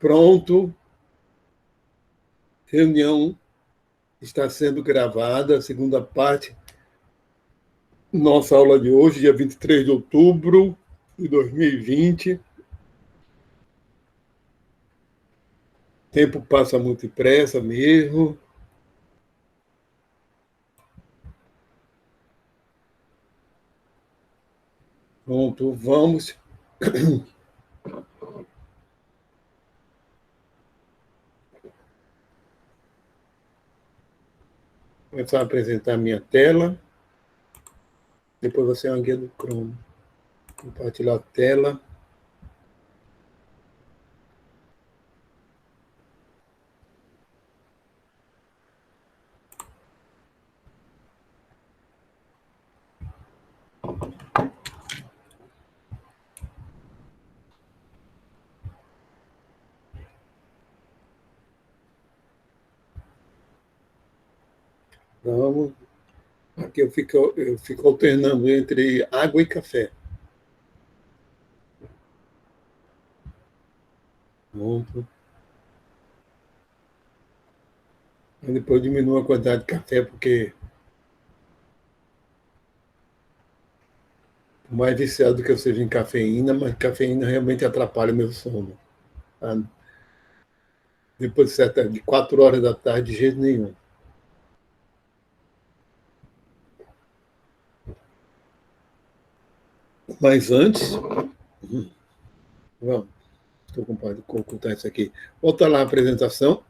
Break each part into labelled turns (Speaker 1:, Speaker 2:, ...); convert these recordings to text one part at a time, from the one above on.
Speaker 1: Pronto, reunião está sendo gravada, a segunda parte, nossa aula de hoje, dia 23 de outubro de 2020. O tempo passa muito depressa mesmo. Pronto, vamos. Começar a apresentar a minha tela. Depois você é uma guia do Chrome. Compartilhar a tela. Vamos. Aqui eu fico alternando entre água e café. Pronto. E depois diminuo a quantidade de café, porque por mais viciado que eu seja em cafeína, mas cafeína realmente atrapalha o meu sono. Tá? Depois de 4 horas da tarde, de jeito nenhum. Mas antes, vamos, estou com ocultar isso aqui. Volta lá a apresentação.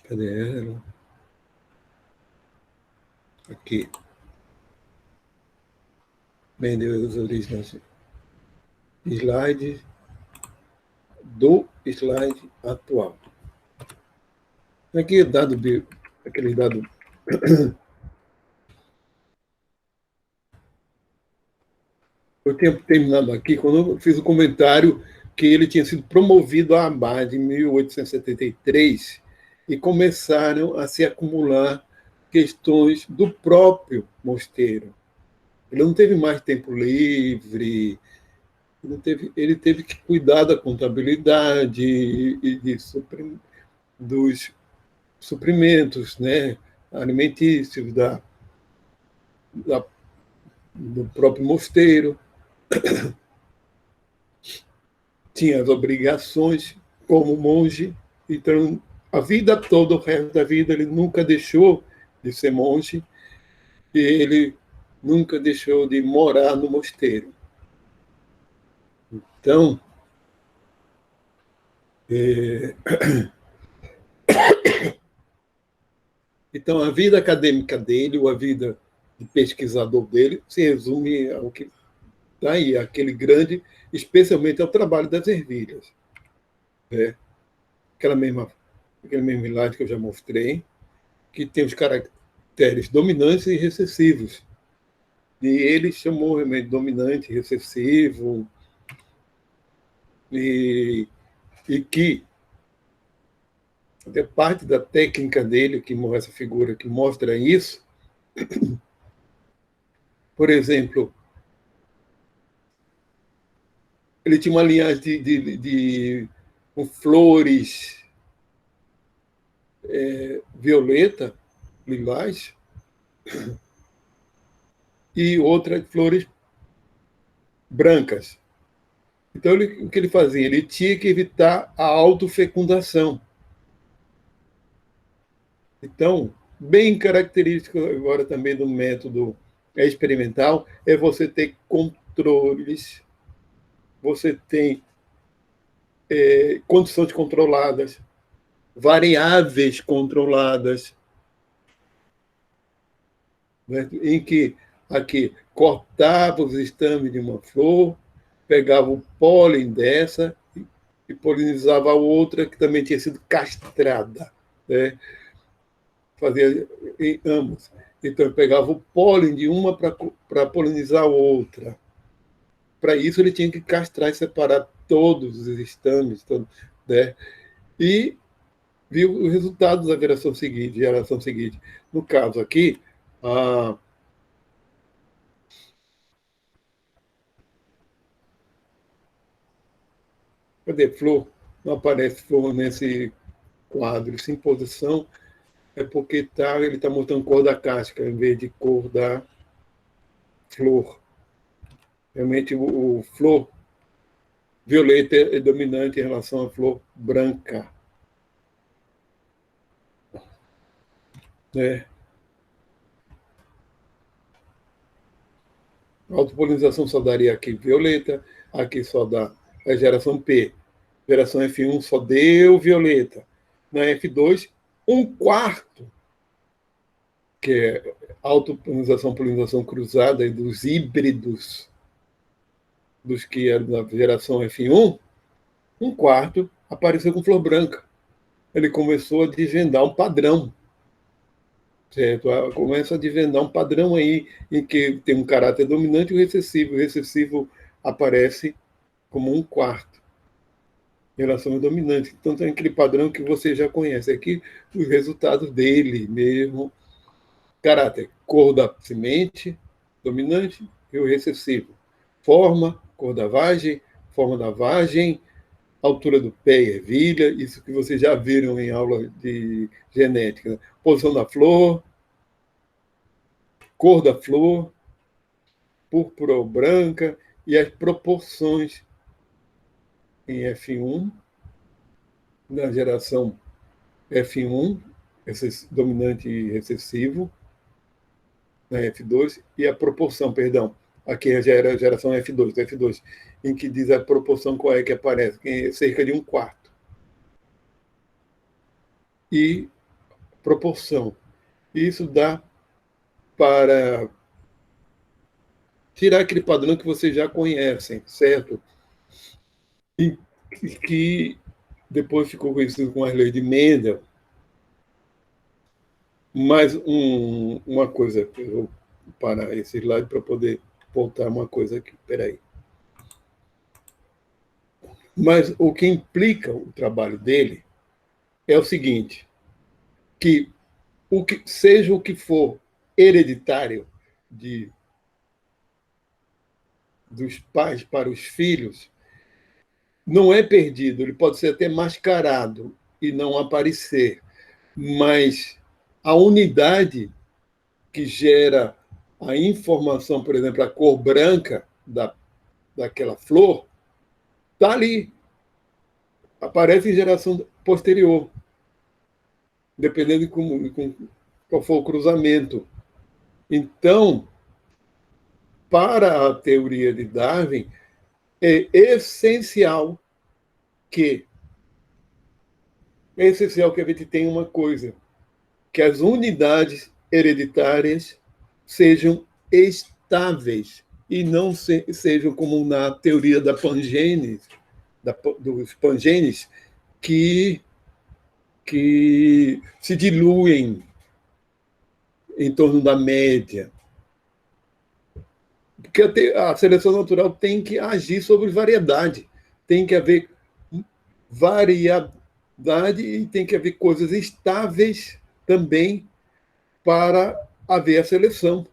Speaker 1: Cadê ela? Aqui. Bem, Deus, origens. Slide do slide atual. Aqui é dado, aquele dado. Eu tinha terminado aqui quando eu fiz o comentário que ele tinha sido promovido à Abade em 1873 e começaram a se acumular questões do próprio mosteiro. Ele não teve mais tempo livre, ele teve que cuidar da contabilidade e dos suprimentos, né, alimentícios do próprio mosteiro. Tinha as obrigações como monge, então a vida toda, o resto da vida, ele nunca deixou de ser monge e ele nunca deixou de morar no mosteiro. Então, então a vida acadêmica dele, ou a vida de pesquisador dele, se resume ao que está aí, aquele grande, especialmente ao trabalho das ervilhas. Né? Aquele mesmo slide que eu já mostrei, que tem os caracteres dominantes e recessivos. E ele chamou realmente dominante, recessivo, e que até parte da técnica dele, essa figura que mostra isso, por exemplo, ele tinha uma linhagem com flores violeta, lilás, e outras flores brancas. Então, o que ele fazia? Ele tinha que evitar a autofecundação. Então, bem característico agora também do método experimental é você ter controles, você tem condições controladas, variáveis controladas, né, em que aqui cortava os estames de uma flor, pegava o pólen dessa e polinizava a outra que também tinha sido castrada, né? Fazia em ambos. Então, eu pegava o pólen de uma para polinizar a outra. Para isso, ele tinha que castrar e separar todos os estames, né? E viu os resultados da geração seguinte. No caso aqui, Cadê flor? Não aparece flor nesse quadro. Sem posição é porque ele está mostrando cor da casca, em vez de cor da flor. Realmente, o flor violeta é dominante em relação à flor branca. Né? A autopolinização só daria aqui violeta, aqui só dá a geração P. Geração F1 só deu violeta. Na F2, um quarto, que é autopolinização, polinização cruzada e dos híbridos dos que eram da geração F1, um quarto apareceu com flor branca. Ele começou a desvendar um padrão. Certo? Começa a desvendar um padrão aí em que tem um caráter dominante e o recessivo. O recessivo aparece como um quarto. Relação dominante. Então tem aquele padrão que você já conhece. Aqui os resultados dele mesmo. Caráter, cor da semente, dominante, e o recessivo. Forma, cor da vagem, forma da vagem, altura do pé e ervilha, isso que vocês já viram em aula de genética. Né? Posição da flor, cor da flor, púrpura ou branca, e as proporções em F1, na geração F1, dominante e recessivo, na F2, e a proporção, perdão, aqui já era a geração F2, em que diz a proporção qual é que aparece, que é cerca de um quarto. E proporção. Isso dá para tirar aquele padrão que vocês já conhecem, certo? E que depois ficou conhecido com as leis de Mendel. Mais uma coisa, eu vou parar esse slide para poder voltar uma coisa aqui. Espera aí. Mas o que implica o trabalho dele é o seguinte, que seja o que for hereditário dos pais para os filhos, não é perdido, ele pode ser até mascarado e não aparecer, mas a unidade que gera a informação, por exemplo, a cor branca daquela flor, está ali. Aparece em geração posterior, dependendo de qual for o cruzamento. Então, para a teoria de Darwin, é essencial que a gente tenha uma coisa, que as unidades hereditárias sejam estáveis e não sejam como na teoria da pangênese, dos pangenes, que se diluem em torno da média. Porque a seleção natural tem que agir sobre variedade, tem que haver variedade e tem que haver coisas estáveis também para haver a seleção.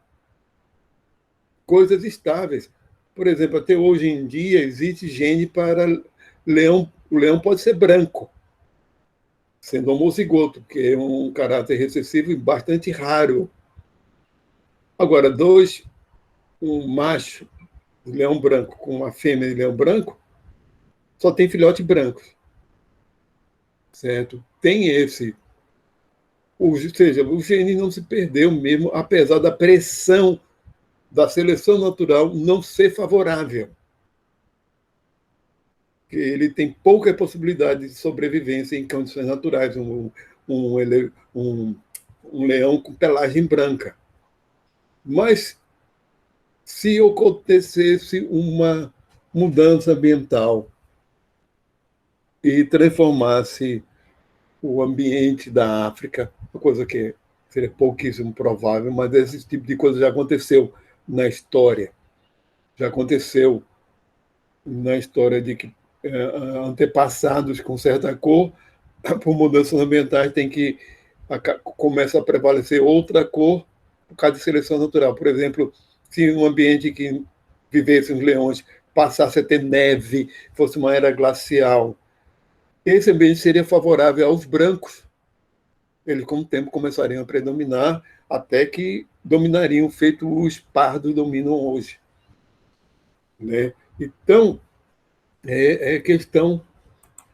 Speaker 1: Coisas estáveis. Por exemplo, até hoje em dia existe gene para leão. O leão pode ser branco, sendo homozigoto, que é um caráter recessivo e bastante raro. Agora, um macho de leão branco com uma fêmea de leão branco, só tem filhote branco. Certo? Tem esse. Ou seja, o gene não se perdeu mesmo, apesar da pressão da seleção natural não ser favorável. Ele tem pouca possibilidade de sobrevivência em condições naturais, um leão com pelagem branca. Mas, se acontecesse uma mudança ambiental e transformasse o ambiente da África, uma coisa que seria pouquíssimo provável, mas esse tipo de coisa já aconteceu na história. Já aconteceu na história de que antepassados com certa cor, por mudanças ambientais, começa a prevalecer outra cor por causa de seleção natural. Por exemplo, se um ambiente que vivessem os leões passasse a ter neve, fosse uma era glacial. Esse ambiente seria favorável aos brancos. Eles, com o tempo, começariam a predominar, até que dominariam, feito os pardos dominam hoje. Né? Então, é questão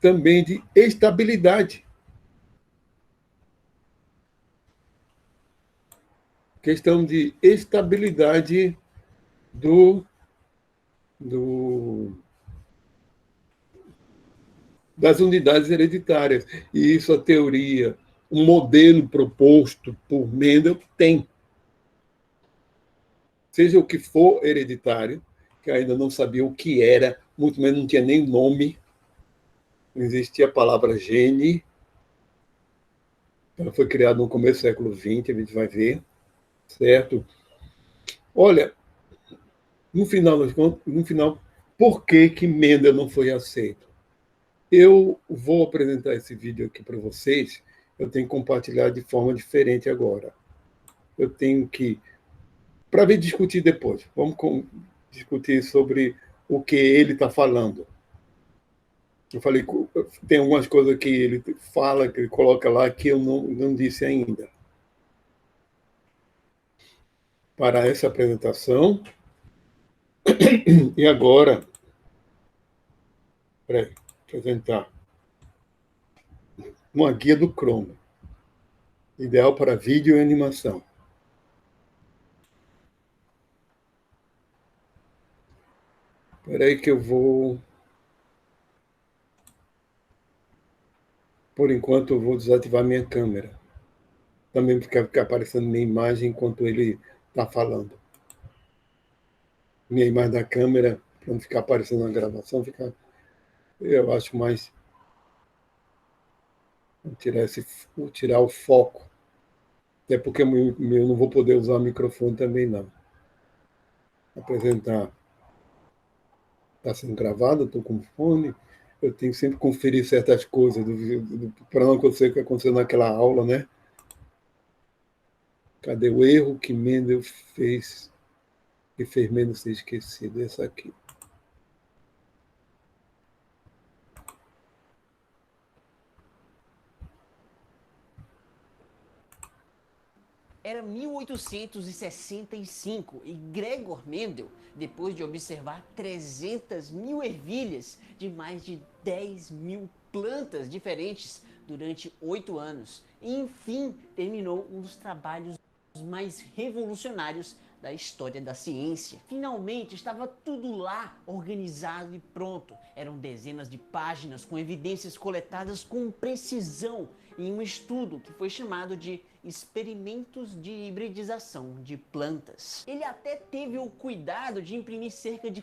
Speaker 1: também de estabilidade. Questão de estabilidade do, das unidades hereditárias. E isso a teoria, um modelo proposto por Mendel tem. Seja o que for hereditário, que ainda não sabia o que era, muito menos não tinha nem nome, não existia a palavra gene. Ela foi criada no começo do século XX, a gente vai ver, certo? Olha, no final, por que Mendel não foi aceito? Eu vou apresentar esse vídeo aqui para vocês, eu tenho que compartilhar de forma diferente agora. Eu tenho que, para vir discutir depois, vamos discutir sobre o que ele está falando. Eu falei, tem algumas coisas que ele fala, que ele coloca lá, que eu não disse ainda. Para essa apresentação. E agora, peraí, apresentar uma guia do Chrome, ideal para vídeo e animação. Peraí que eu vou... Por enquanto, eu vou desativar minha câmera. Também ficar aparecendo minha imagem enquanto ele está falando. Minha imagem da câmera, para não ficar aparecendo na gravação, eu acho mais... Vou tirar o foco. Até porque eu não vou poder usar o microfone também, não. Apresentar. Está sendo gravado, estou com fone. Eu tenho que sempre conferir certas coisas para não acontecer o que aconteceu naquela aula, né? Cadê o erro que Mendel fez, que fez Mendel ser esquecido? Essa aqui.
Speaker 2: Era 1865 e Gregor Mendel, depois de observar 300 mil ervilhas de mais de 10 mil plantas diferentes durante 8 anos, enfim terminou um dos trabalhos mais revolucionários da história da ciência. Finalmente estava tudo lá, organizado e pronto. Eram dezenas de páginas com evidências coletadas com precisão em um estudo que foi chamado de Experimentos de Hibridização de Plantas. Ele até teve o cuidado de imprimir cerca de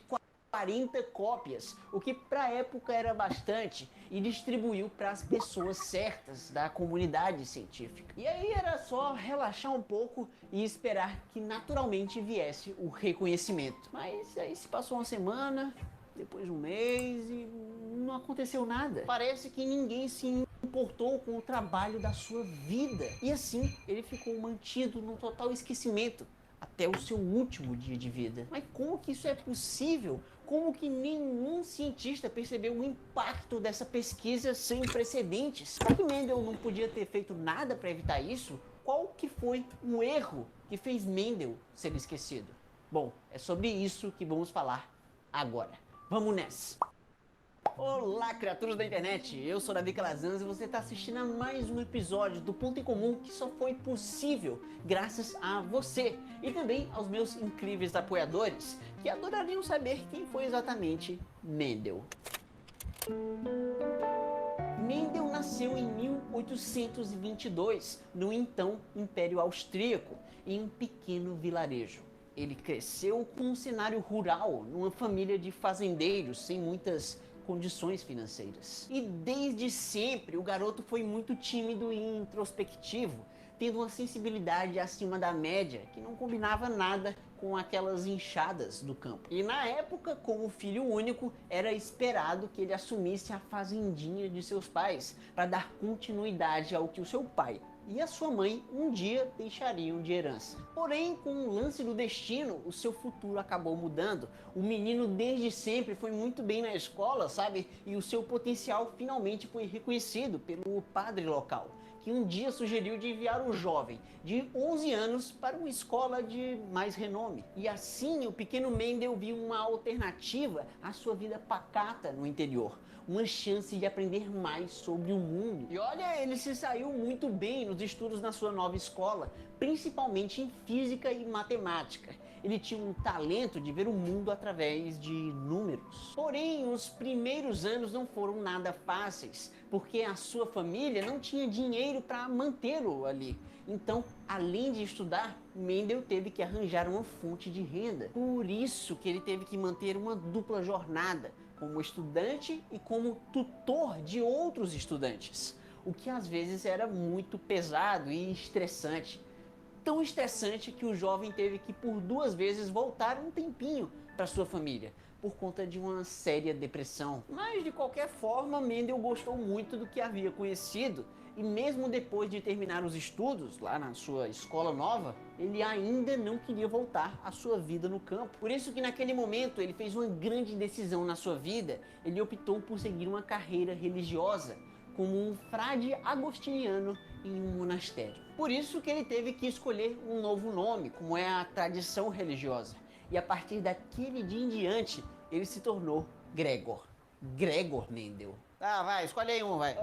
Speaker 2: 40 cópias, o que para a época era bastante, e distribuiu para as pessoas certas da comunidade científica. E aí era só relaxar um pouco e esperar que naturalmente viesse o reconhecimento. Mas aí se passou uma semana, depois um mês e não aconteceu nada. Parece que ninguém se importou com o trabalho da sua vida. E assim ele ficou mantido num total esquecimento até o seu último dia de vida. Mas como que isso é possível? Como que nenhum cientista percebeu o impacto dessa pesquisa sem precedentes? Será que Mendel não podia ter feito nada para evitar isso? Qual que foi o erro que fez Mendel ser esquecido? Bom, é sobre isso que vamos falar agora. Vamos nessa! Olá, criaturas da internet! Eu sou Davi Calazans e você está assistindo a mais um episódio do Ponto em Comum que só foi possível graças a você e também aos meus incríveis apoiadores que adorariam saber quem foi exatamente Mendel. Mendel nasceu em 1822 no então Império Austríaco, em um pequeno vilarejo. Ele cresceu com um cenário rural, numa família de fazendeiros sem muitas condições financeiras. E desde sempre o garoto foi muito tímido e introspectivo, tendo uma sensibilidade acima da média que não combinava nada com aquelas enxadas do campo. E na época, como filho único, era esperado que ele assumisse a fazendinha de seus pais para dar continuidade ao que o seu pai e a sua mãe um dia deixariam de herança. Porém, com o lance do destino, o seu futuro acabou mudando. O menino desde sempre foi muito bem na escola, sabe? E o seu potencial finalmente foi reconhecido pelo padre local, que um dia sugeriu de enviar o jovem de 11 anos para uma escola de mais renome. E assim o pequeno Mendel viu uma alternativa à sua vida pacata no interior, uma chance de aprender mais sobre o mundo. E olha, ele se saiu muito bem nos estudos na sua nova escola, principalmente em física e matemática. Ele tinha um talento de ver o mundo através de números. Porém, os primeiros anos não foram nada fáceis, porque a sua família não tinha dinheiro para mantê-lo ali. Então, além de estudar, Mendel teve que arranjar uma fonte de renda. Por isso que ele teve que manter uma dupla jornada, como estudante e como tutor de outros estudantes, o que às vezes era muito pesado e estressante. Tão estressante que o jovem teve que por 2 vezes voltar um tempinho para sua família, por conta de uma séria depressão. Mas de qualquer forma, Mendel gostou muito do que havia conhecido, e mesmo depois de terminar os estudos lá na sua escola nova, ele ainda não queria voltar à sua vida no campo. Por isso que naquele momento ele fez uma grande decisão na sua vida. Ele optou por seguir uma carreira religiosa, como um frade agostiniano em um monastério. Por isso que ele teve que escolher um novo nome, como é a tradição religiosa. E a partir daquele dia em diante, ele se tornou Gregor. Gregor Mendel. Ah, vai, escolhe aí um, vai.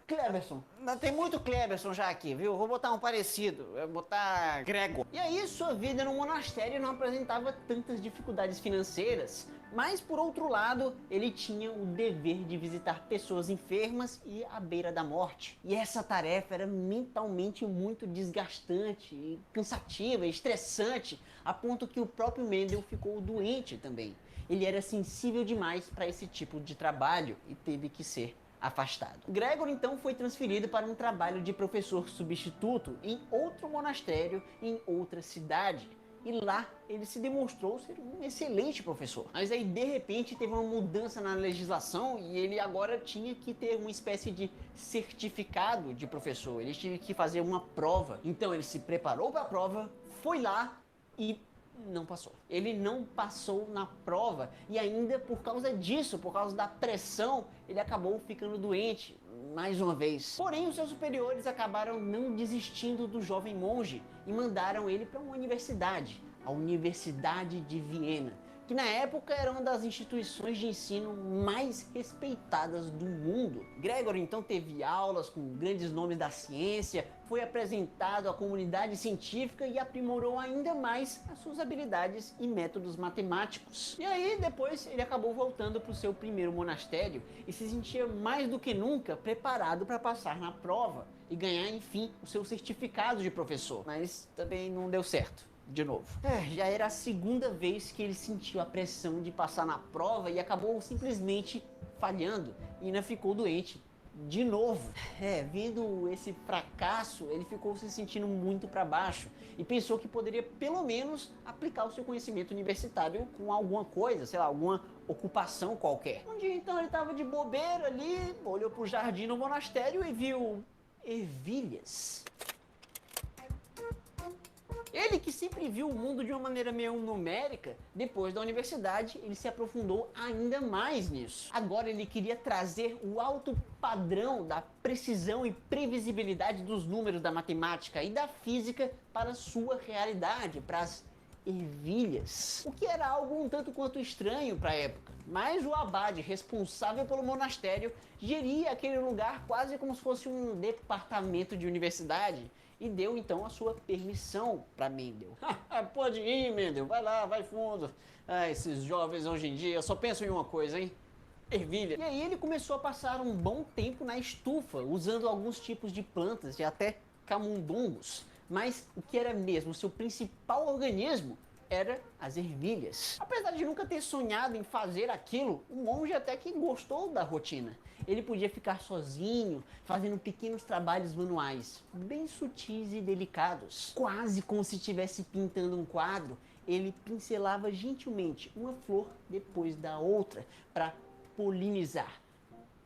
Speaker 2: Cleberson. Tem muito Cleberson já aqui, viu? Vou botar um parecido. Vou botar Gregor. E aí, sua vida no monastério não apresentava tantas dificuldades financeiras, mas, por outro lado, ele tinha o dever de visitar pessoas enfermas e à beira da morte. E essa tarefa era mentalmente muito desgastante, e cansativa, e estressante, a ponto que o próprio Mendel ficou doente também. Ele era sensível demais para esse tipo de trabalho e teve que ser afastado. Gregor então foi transferido para um trabalho de professor substituto em outro monastério em outra cidade. E lá ele se demonstrou ser um excelente professor. Mas aí de repente teve uma mudança na legislação e ele agora tinha que ter uma espécie de certificado de professor. Ele tinha que fazer uma prova. Então ele se preparou para a prova, foi lá e não passou. Ele não passou na prova e ainda por causa disso, por causa da pressão, ele acabou ficando doente mais uma vez. Porém, os seus superiores acabaram não desistindo do jovem monge e mandaram ele para uma universidade, a Universidade de Viena, que na época era uma das instituições de ensino mais respeitadas do mundo. Gregor então teve aulas com grandes nomes da ciência, foi apresentado à comunidade científica e aprimorou ainda mais as suas habilidades e métodos matemáticos. E aí depois ele acabou voltando para o seu primeiro monastério e se sentia mais do que nunca preparado para passar na prova e ganhar enfim o seu certificado de professor. Mas também não deu certo. De novo. Já era a segunda vez que ele sentiu a pressão de passar na prova e acabou simplesmente falhando e ainda ficou doente. De novo. Vendo esse fracasso, ele ficou se sentindo muito para baixo e pensou que poderia pelo menos aplicar o seu conhecimento universitário com alguma coisa, sei lá, alguma ocupação qualquer. Um dia então ele estava de bobeira ali, olhou para o jardim no monastério e viu ervilhas. Ele que sempre viu o mundo de uma maneira meio numérica, depois da universidade ele se aprofundou ainda mais nisso. Agora ele queria trazer o alto padrão da precisão e previsibilidade dos números da matemática e da física para a sua realidade, para as ervilhas. O que era algo um tanto quanto estranho para a época. Mas o abade responsável pelo monastério geria aquele lugar quase como se fosse um departamento de universidade e deu então a sua permissão para Mendel. Pode ir, Mendel, vai lá, vai fundo. Esses jovens hoje em dia só pensam em uma coisa, hein? Ervilha. E aí ele começou a passar um bom tempo na estufa, usando alguns tipos de plantas e até camundongos. Mas o que era mesmo seu principal organismo era as ervilhas. Apesar de nunca ter sonhado em fazer aquilo, o monge até que gostou da rotina. Ele podia ficar sozinho, fazendo pequenos trabalhos manuais, bem sutis e delicados. Quase como se estivesse pintando um quadro, ele pincelava gentilmente uma flor depois da outra para polinizar.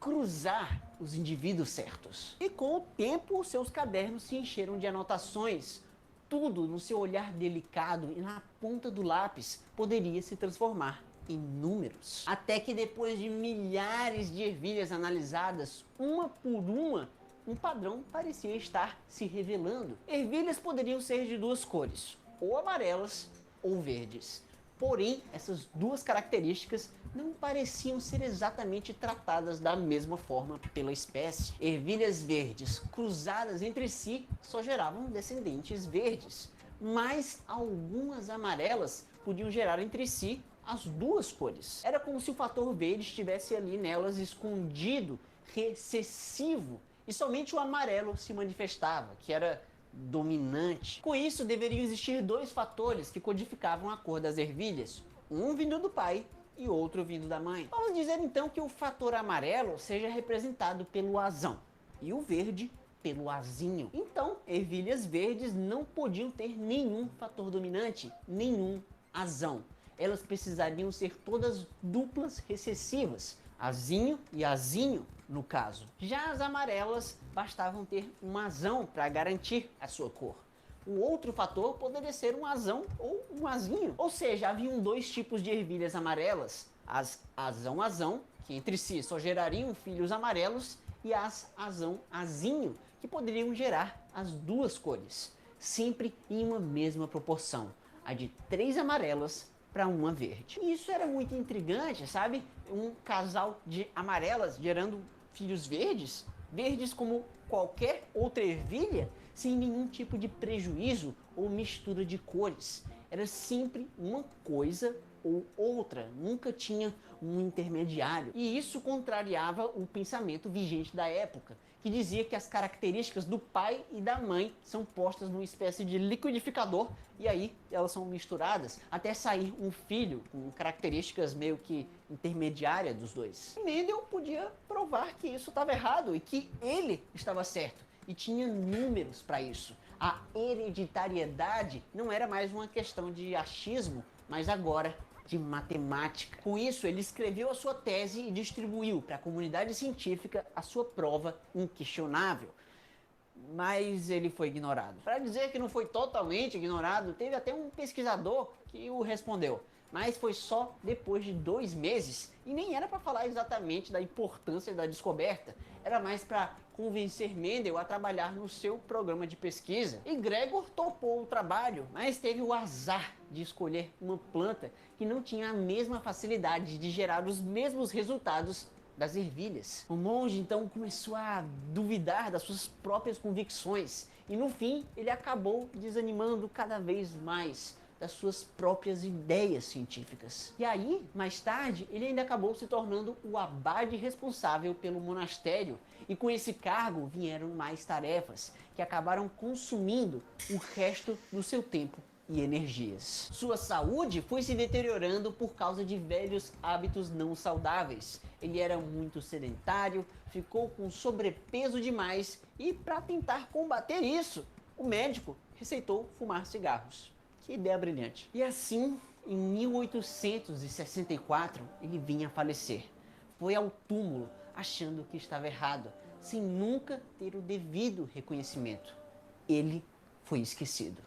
Speaker 2: cruzar os indivíduos certos. E com o tempo, seus cadernos se encheram de anotações. Tudo no seu olhar delicado e na ponta do lápis poderia se transformar em números. Até que depois de milhares de ervilhas analisadas, uma por uma, um padrão parecia estar se revelando. Ervilhas poderiam ser de duas cores, ou amarelas ou verdes. Porém, essas duas características não pareciam ser exatamente tratadas da mesma forma pela espécie. Ervilhas verdes cruzadas entre si só geravam descendentes verdes, mas algumas amarelas podiam gerar entre si as duas cores. Era como se o fator verde estivesse ali nelas escondido, recessivo, e somente o amarelo se manifestava, que era dominante. Com isso, deveriam existir dois fatores que codificavam a cor das ervilhas, um vindo do pai e outro vindo da mãe. Vamos dizer então que o fator amarelo seja representado pelo azão e o verde pelo azinho. Então, ervilhas verdes não podiam ter nenhum fator dominante, nenhum azão. Elas precisariam ser todas duplas recessivas, azinho e azinho no caso. Já as amarelas bastavam ter um azão para garantir a sua cor. O outro fator poderia ser um azão ou um azinho. Ou seja, haviam dois tipos de ervilhas amarelas, as azão-azão, que entre si só gerariam filhos amarelos, e as azão-azinho, que poderiam gerar as duas cores, sempre em uma mesma proporção, a de 3 amarelas para uma verde. E isso era muito intrigante, sabe? Um casal de amarelas gerando filhos verdes, verdes como qualquer outra ervilha, sem nenhum tipo de prejuízo ou mistura de cores. Era sempre uma coisa ou outra, nunca tinha um intermediário. E isso contrariava o pensamento vigente da época, que dizia que as características do pai e da mãe são postas numa espécie de liquidificador e aí elas são misturadas até sair um filho com características meio que intermediárias dos dois. E Mendel podia provar que isso estava errado e que ele estava certo, e tinha números para isso. A hereditariedade não era mais uma questão de achismo, mas agora de matemática. Com isso, ele escreveu a sua tese e distribuiu para a comunidade científica a sua prova inquestionável. Mas ele foi ignorado. Para dizer que não foi totalmente ignorado, teve até um pesquisador que o respondeu. Mas foi só depois de 2 meses e nem era para falar exatamente da importância da descoberta. Era mais para convencer Mendel a trabalhar no seu programa de pesquisa. E Gregor topou o trabalho, mas teve o azar de escolher uma planta que não tinha a mesma facilidade de gerar os mesmos resultados das ervilhas. O monge então começou a duvidar das suas próprias convicções e no fim ele acabou desanimando cada vez mais das suas próprias ideias científicas. E aí, mais tarde, ele ainda acabou se tornando o abade responsável pelo monastério, e com esse cargo vieram mais tarefas que acabaram consumindo o resto do seu tempo e energias. Sua saúde foi se deteriorando por causa de velhos hábitos não saudáveis. Ele era muito sedentário, ficou com sobrepeso demais e, para tentar combater isso, o médico receitou fumar cigarros. Que ideia brilhante. E assim, em 1864, ele vinha a falecer. Foi ao túmulo achando que estava errado, sem nunca ter o devido reconhecimento. Ele foi esquecido.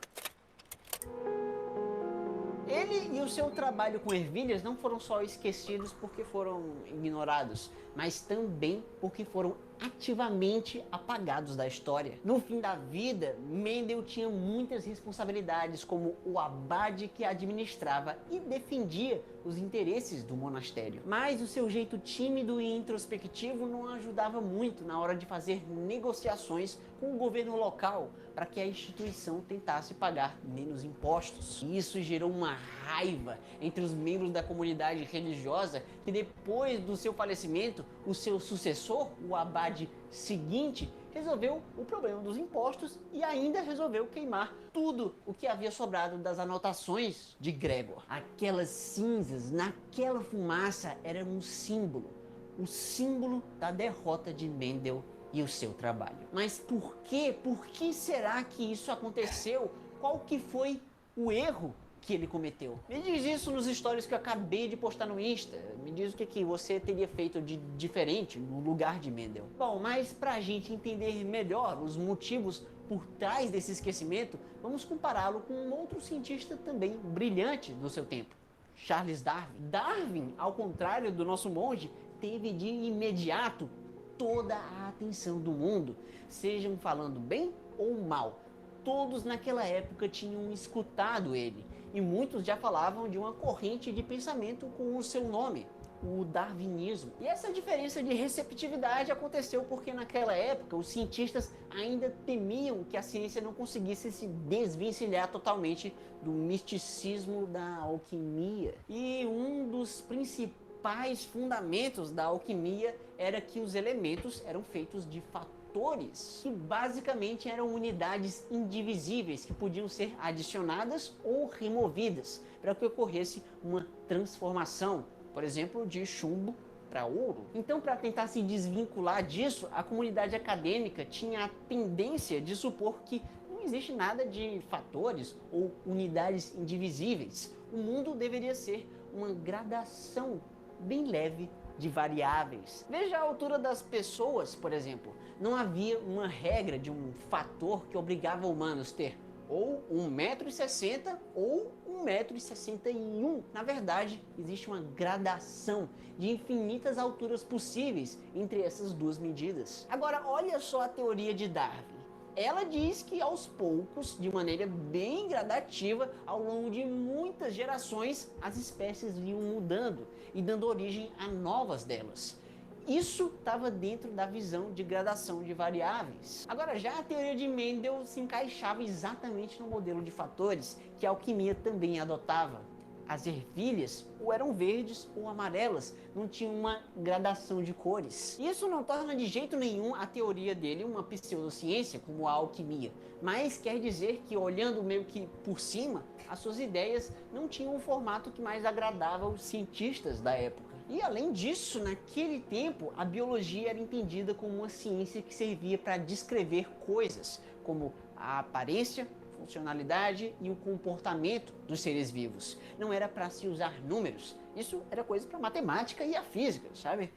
Speaker 2: Ele e o seu trabalho com ervilhas não foram só esquecidos porque foram ignorados, mas também porque foram ativamente apagados da história. No fim da vida, Mendel tinha muitas responsabilidades como o abade que administrava e defendia os interesses do monastério. Mas o seu jeito tímido e introspectivo não ajudava muito na hora de fazer negociações com o governo local para que a instituição tentasse pagar menos impostos. E isso gerou uma raiva entre os membros da comunidade religiosa que depois do seu falecimento, o seu sucessor, o abade seguinte, resolveu o problema dos impostos e ainda resolveu queimar tudo o que havia sobrado das anotações de Gregor. Aquelas cinzas, naquela fumaça, eram um símbolo, o símbolo da derrota de Mendel e o seu trabalho. Mas por quê? Por que será que isso aconteceu? Qual que foi o erro que ele cometeu? Me diz isso nos stories que eu acabei de postar no Insta. Me diz o que você teria feito de diferente no lugar de Mendel. Bom, mas pra gente entender melhor os motivos por trás desse esquecimento, vamos compará-lo com um outro cientista também brilhante do seu tempo, Charles Darwin. Darwin, ao contrário do nosso monge, teve de imediato toda a atenção do mundo, sejam falando bem ou mal. Todos naquela época tinham escutado ele, e muitos já falavam de uma corrente de pensamento com o seu nome, o darwinismo. E essa diferença de receptividade aconteceu porque naquela época os cientistas ainda temiam que a ciência não conseguisse se desvencilhar totalmente do misticismo da alquimia. E um dos principais fundamentos da alquimia era que os elementos eram feitos de fatores, que basicamente eram unidades indivisíveis que podiam ser adicionadas ou removidas para que ocorresse uma transformação, por exemplo, de chumbo para ouro. Então, para tentar se desvincular disso, a comunidade acadêmica tinha a tendência de supor que não existe nada de fatores ou unidades indivisíveis. O mundo deveria ser uma gradação bem leve de variáveis. Veja a altura das pessoas, por exemplo. Não havia uma regra de um fator que obrigava humanos a ter ou 1,60 m ou 1,61 m. Na verdade, existe uma gradação de infinitas alturas possíveis entre essas duas medidas. Agora, olha só a teoria de Darwin. Ela diz que aos poucos, de maneira bem gradativa, ao longo de muitas gerações, as espécies vinham mudando e dando origem a novas delas. Isso estava dentro da visão de gradação de variáveis. Agora, já a teoria de Mendel se encaixava exatamente no modelo de fatores que a alquimia também adotava. As ervilhas ou eram verdes ou amarelas, não tinham uma gradação de cores. Isso não torna de jeito nenhum a teoria dele uma pseudociência como a alquimia, mas quer dizer que, olhando meio que por cima, as suas ideias não tinham um formato que mais agradava os cientistas da época. E além disso, naquele tempo, a biologia era entendida como uma ciência que servia para descrever coisas, como a aparência, funcionalidade e o comportamento dos seres vivos. Não era para se usar números, isso era coisa para matemática e a física, sabe?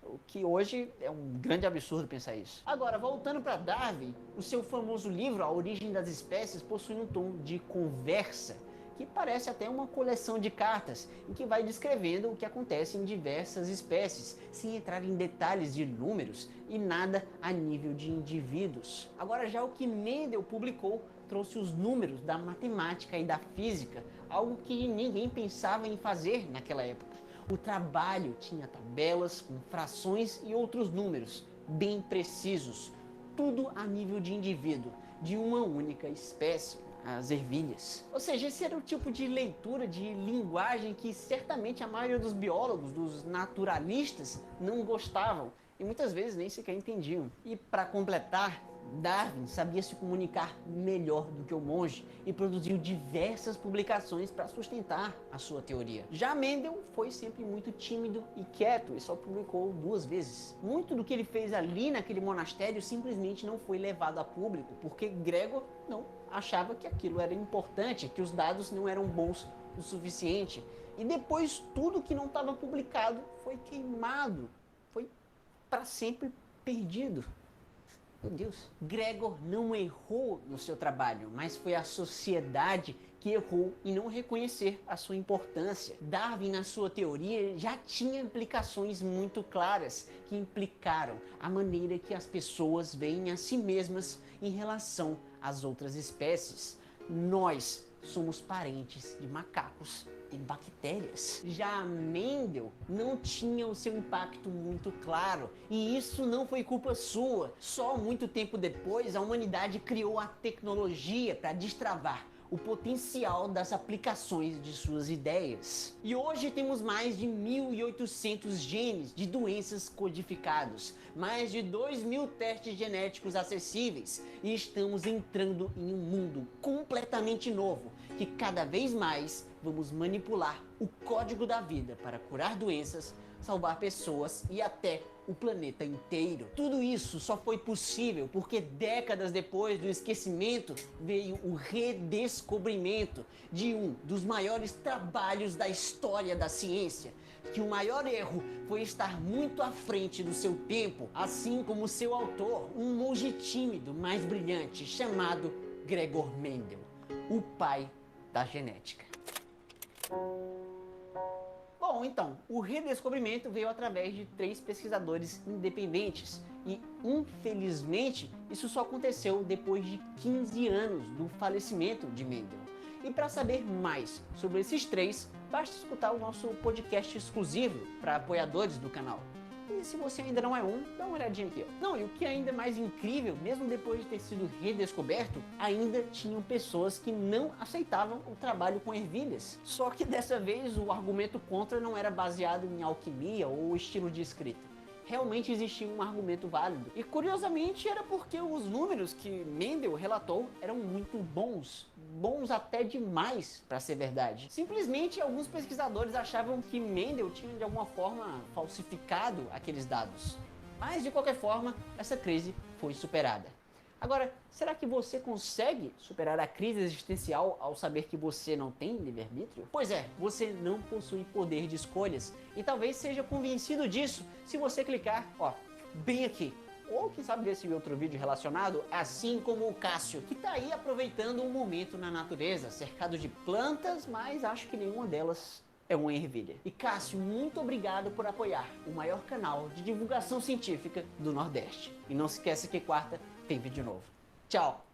Speaker 2: O que hoje é um grande absurdo pensar isso. Agora, voltando para Darwin, o seu famoso livro A Origem das Espécies possui um tom de conversa, que parece até uma coleção de cartas, em que vai descrevendo o que acontece em diversas espécies, sem entrar em detalhes de números e nada a nível de indivíduos. Agora, já o que Mendel publicou trouxe os números da matemática e da física, algo que ninguém pensava em fazer naquela época. O trabalho tinha tabelas com frações e outros números bem precisos, tudo a nível de indivíduo, de uma única espécie, as ervilhas. Ou seja, esse era o tipo de leitura de linguagem que certamente a maioria dos biólogos, dos naturalistas, não gostavam e muitas vezes nem sequer entendiam. E para completar, Darwin sabia se comunicar melhor do que o monge e produziu diversas publicações para sustentar a sua teoria. Já Mendel foi sempre muito tímido e quieto e só publicou 2 vezes. Muito do que ele fez ali naquele monastério simplesmente não foi levado a público, porque Gregor não achava que aquilo era importante, que os dados não eram bons o suficiente. E depois tudo que não estava publicado foi queimado, foi para sempre perdido. Meu Deus. Gregor não errou no seu trabalho, mas foi a sociedade que errou em não reconhecer a sua importância. Darwin, na sua teoria, já tinha implicações muito claras que implicaram a maneira que as pessoas veem a si mesmas em relação às outras espécies. Nós somos parentes de macacos e bactérias. Já Mendel não tinha o seu impacto muito claro, e isso não foi culpa sua. Só muito tempo depois a humanidade criou a tecnologia para destravar o potencial das aplicações de suas ideias. E hoje temos mais de 1.800 genes de doenças codificados, mais de 2.000 testes genéticos acessíveis, e estamos entrando em um mundo completamente novo, que cada vez mais vamos manipular o código da vida para curar doenças, salvar pessoas e até o planeta inteiro. Tudo isso só foi possível porque décadas depois do esquecimento veio o redescobrimento de um dos maiores trabalhos da história da ciência. Que o maior erro foi estar muito à frente do seu tempo, assim como seu autor, um monge tímido, mas brilhante, chamado Gregor Mendel, o pai da genética. Bom, então, o redescobrimento veio através de 3 pesquisadores independentes e, infelizmente, isso só aconteceu depois de 15 anos do falecimento de Mendel. E para saber mais sobre esses 3, basta escutar o nosso podcast exclusivo para apoiadores do canal. E se você ainda não é um, dá uma olhadinha aqui. Não, e o que é ainda mais incrível, mesmo depois de ter sido redescoberto, ainda tinham pessoas que não aceitavam o trabalho com ervilhas. Só que dessa vez o argumento contra não era baseado em alquimia ou estilo de escrita. Realmente existia um argumento válido. E curiosamente era porque os números que Mendel relatou eram muito bons. Bons até demais para ser verdade. Simplesmente alguns pesquisadores achavam que Mendel tinha de alguma forma falsificado aqueles dados. Mas de qualquer forma, essa crise foi superada. Agora, será que você consegue superar a crise existencial ao saber que você não tem livre-arbítrio? Pois é, você não possui poder de escolhas e talvez seja convencido disso se você clicar, bem aqui. Ou quem sabe ver esse outro vídeo relacionado, assim como o Cássio, que tá aí aproveitando um momento na natureza, cercado de plantas, mas acho que nenhuma delas é uma ervilha. E Cássio, muito obrigado por apoiar o maior canal de divulgação científica do Nordeste. E não se esqueça que quarta tem vídeo novo. Tchau!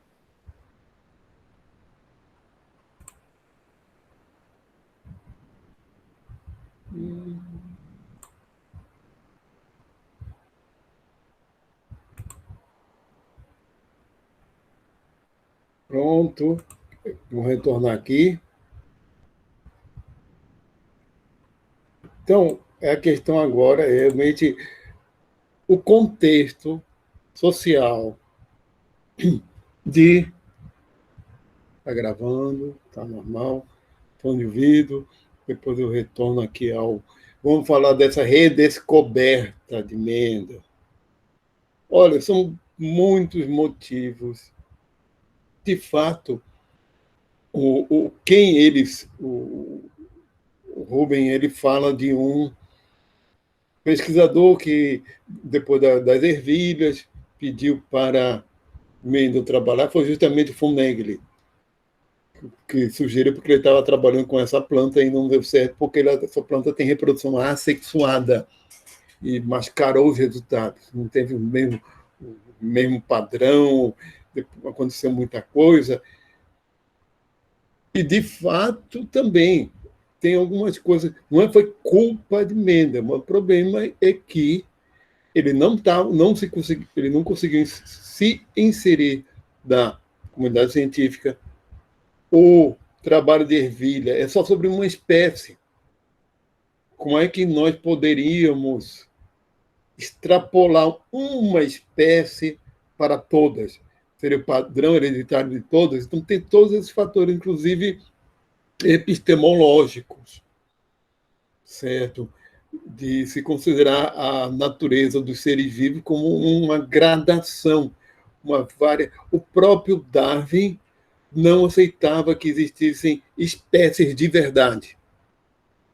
Speaker 1: Pronto. Vou retornar aqui. Então, a questão agora é realmente o contexto social de... Está gravando, está normal, fone de ouvido, depois eu retorno aqui ao... Vamos falar dessa redescoberta de Mendel. Olha, são muitos motivos. De fato, o Rubem, ele fala de um pesquisador que, depois das ervilhas, pediu para Mendel trabalhar, foi justamente o Funengeli, que sugeriu porque ele estava trabalhando com essa planta e não deu certo, porque essa planta tem reprodução assexuada e mascarou os resultados. Não teve o mesmo padrão, aconteceu muita coisa. E, de fato, também tem algumas coisas. Não foi culpa de Mendel, mas o problema é que ele não conseguiu se inserir na comunidade científica. O trabalho de ervilha é só sobre uma espécie. Como é que nós poderíamos extrapolar uma espécie para todas? Seria o padrão hereditário de todas? Então, tem todos esses fatores, inclusive epistemológicos, certo? De se considerar a natureza dos seres vivos como uma gradação, O próprio Darwin não aceitava que existissem espécies de verdade.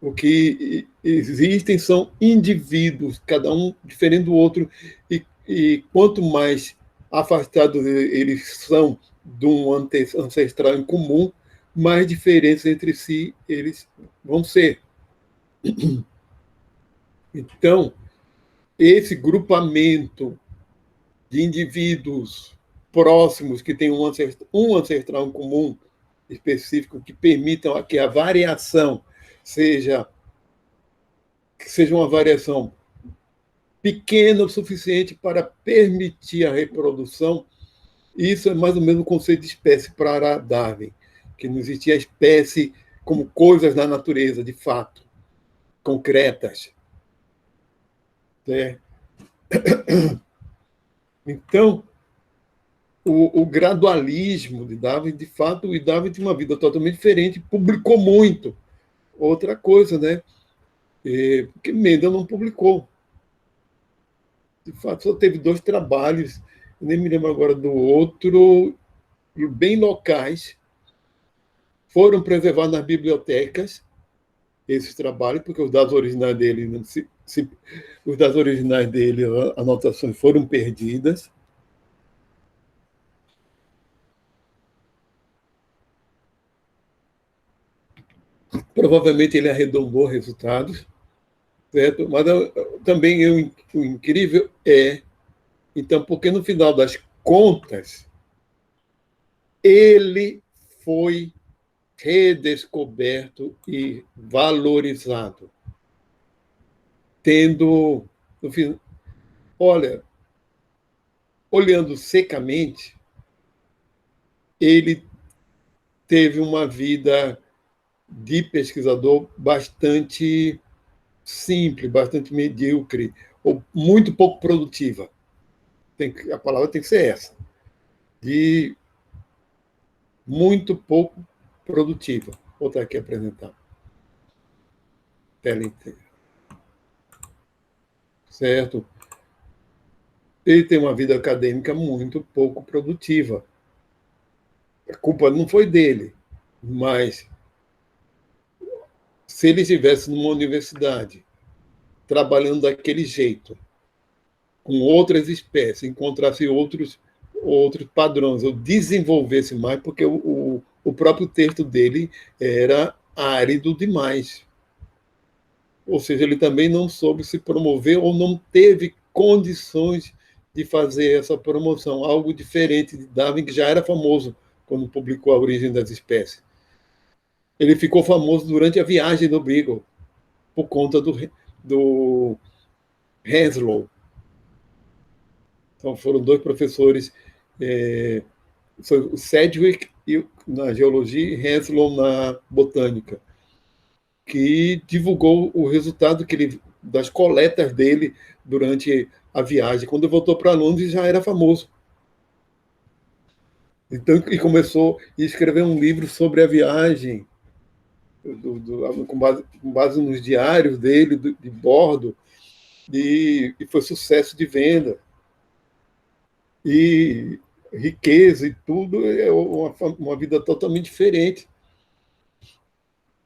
Speaker 1: O que existem são indivíduos, cada um diferente do outro, e quanto mais afastados eles são de um ancestral em comum, mais diferentes entre si eles vão ser. Então, esse grupamento de indivíduos próximos que têm um ancestral em comum específico que permitam que a variação seja uma variação pequena o suficiente para permitir a reprodução. Isso é mais ou menos o conceito de espécie para Darwin, que não existia espécie como coisas na natureza, de fato, concretas. Então, o gradualismo de Darwin, de fato, o Darwin tinha uma vida totalmente diferente, publicou muito. Outra coisa, né? porque Mendel não publicou. De fato, só teve 2 trabalhos, eu nem me lembro agora do outro, bem locais, foram preservados nas bibliotecas, esses trabalhos, porque os dados originais dele, os dados originais dele, anotações foram perdidas. Provavelmente ele arredondou resultados, certo? Mas também o incrível é, então, porque no final das contas, ele foi redescoberto e valorizado, tendo, no fim, olha, olhando secamente, ele teve uma vida de pesquisador bastante simples, bastante medíocre, ou muito pouco produtiva. A palavra tem que ser essa. De muito pouco produtiva. Vou botar aqui apresentar. Tela inteira. Certo? Ele tem uma vida acadêmica muito pouco produtiva. A culpa não foi dele, mas se ele estivesse numa universidade, trabalhando daquele jeito, com outras espécies, encontrasse outros padrões, ou desenvolvesse mais, porque o próprio texto dele era árido demais. Ou seja, ele também não soube se promover ou não teve condições de fazer essa promoção, algo diferente de Darwin, que já era famoso quando publicou A Origem das Espécies. Ele ficou famoso durante a viagem do Beagle, por conta do Henslow. Então, foram 2 professores, foi o Sedgwick na geologia e Henslow na botânica, que divulgou o resultado das coletas dele durante a viagem. Quando voltou para Londres, já era famoso. Então, e começou a escrever um livro sobre a viagem, com base nos diários dele, de bordo, e foi sucesso de venda. E riqueza e tudo, é uma vida totalmente diferente.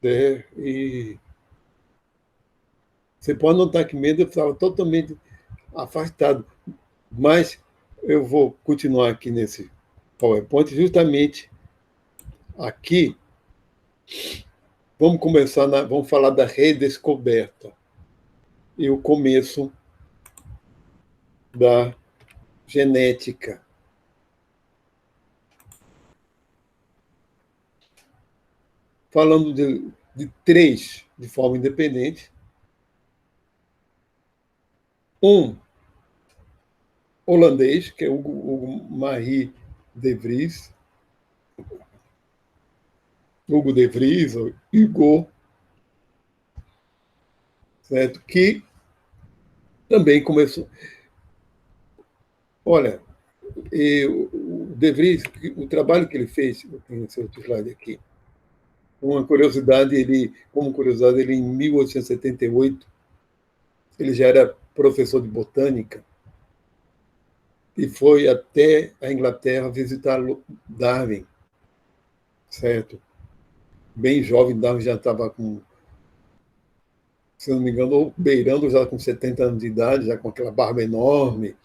Speaker 1: Né? E você pode notar que Mendel estava totalmente afastado. Mas eu vou continuar aqui nesse PowerPoint, justamente aqui. Vamos falar da redescoberta e o começo da genética. Falando de 3 de forma independente. Um holandês, que é Hugo de Vries, Hugo de Vries, ou Hugo, certo? Que também começou. Olha, o De Vries, o trabalho que ele fez, eu tenho esse outro slide aqui, como curiosidade, ele em 1878, ele já era professor de botânica e foi até a Inglaterra visitar Darwin, certo? Bem jovem, Darwin já estava com, se não me engano, beirando já com 70 anos de idade, já com aquela barba enorme.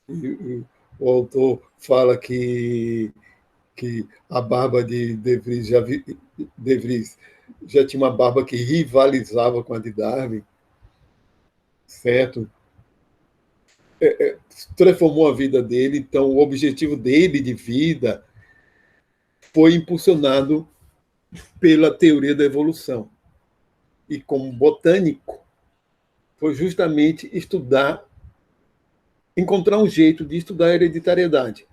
Speaker 1: E o autor fala que a barba de De Vries já tinha uma barba que rivalizava com a de Darwin, certo? Transformou a vida dele, então o objetivo dele de vida foi impulsionado pela teoria da evolução. E como botânico, foi justamente encontrar um jeito de estudar a hereditariedade,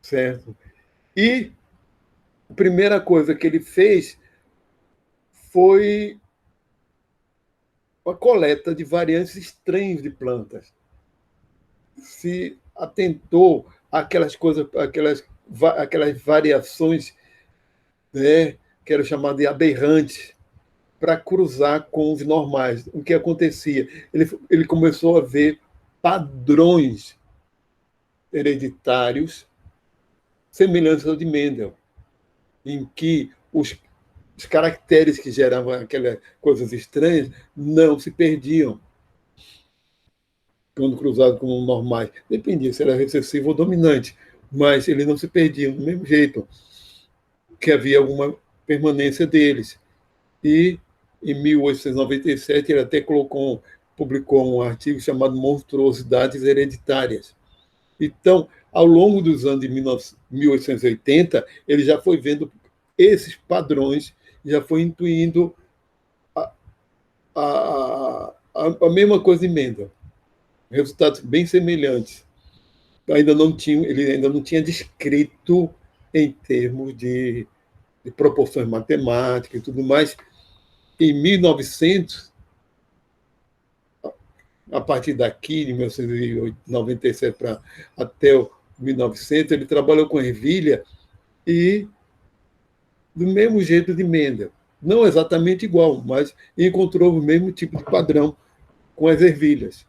Speaker 1: certo? E a primeira coisa que ele fez foi a coleta de variantes estranhas de plantas. Se atentou àquelas coisas, aquelas variações, né, que eram chamadas de aberrantes, para cruzar com os normais. O que acontecia? Ele começou a ver padrões hereditários semelhantes ao de Mendel, em que os caracteres que geravam aquelas coisas estranhas não se perdiam quando cruzado com o normais. Dependia se era recessivo ou dominante, mas eles não se perdiam do mesmo jeito, que havia alguma permanência deles. E, em 1897, ele até publicou um artigo chamado Monstruosidades Hereditárias. Então, ao longo dos anos de 1880, ele já foi vendo esses padrões, já foi intuindo a mesma coisa de Mendel. Resultados bem semelhantes. Ele ainda não tinha descrito em termos de proporções matemáticas e tudo mais. Em 1900, a partir daqui, de 1997 até 1900, ele trabalhou com ervilha e do mesmo jeito de Mendel. Não exatamente igual, mas encontrou o mesmo tipo de padrão com as ervilhas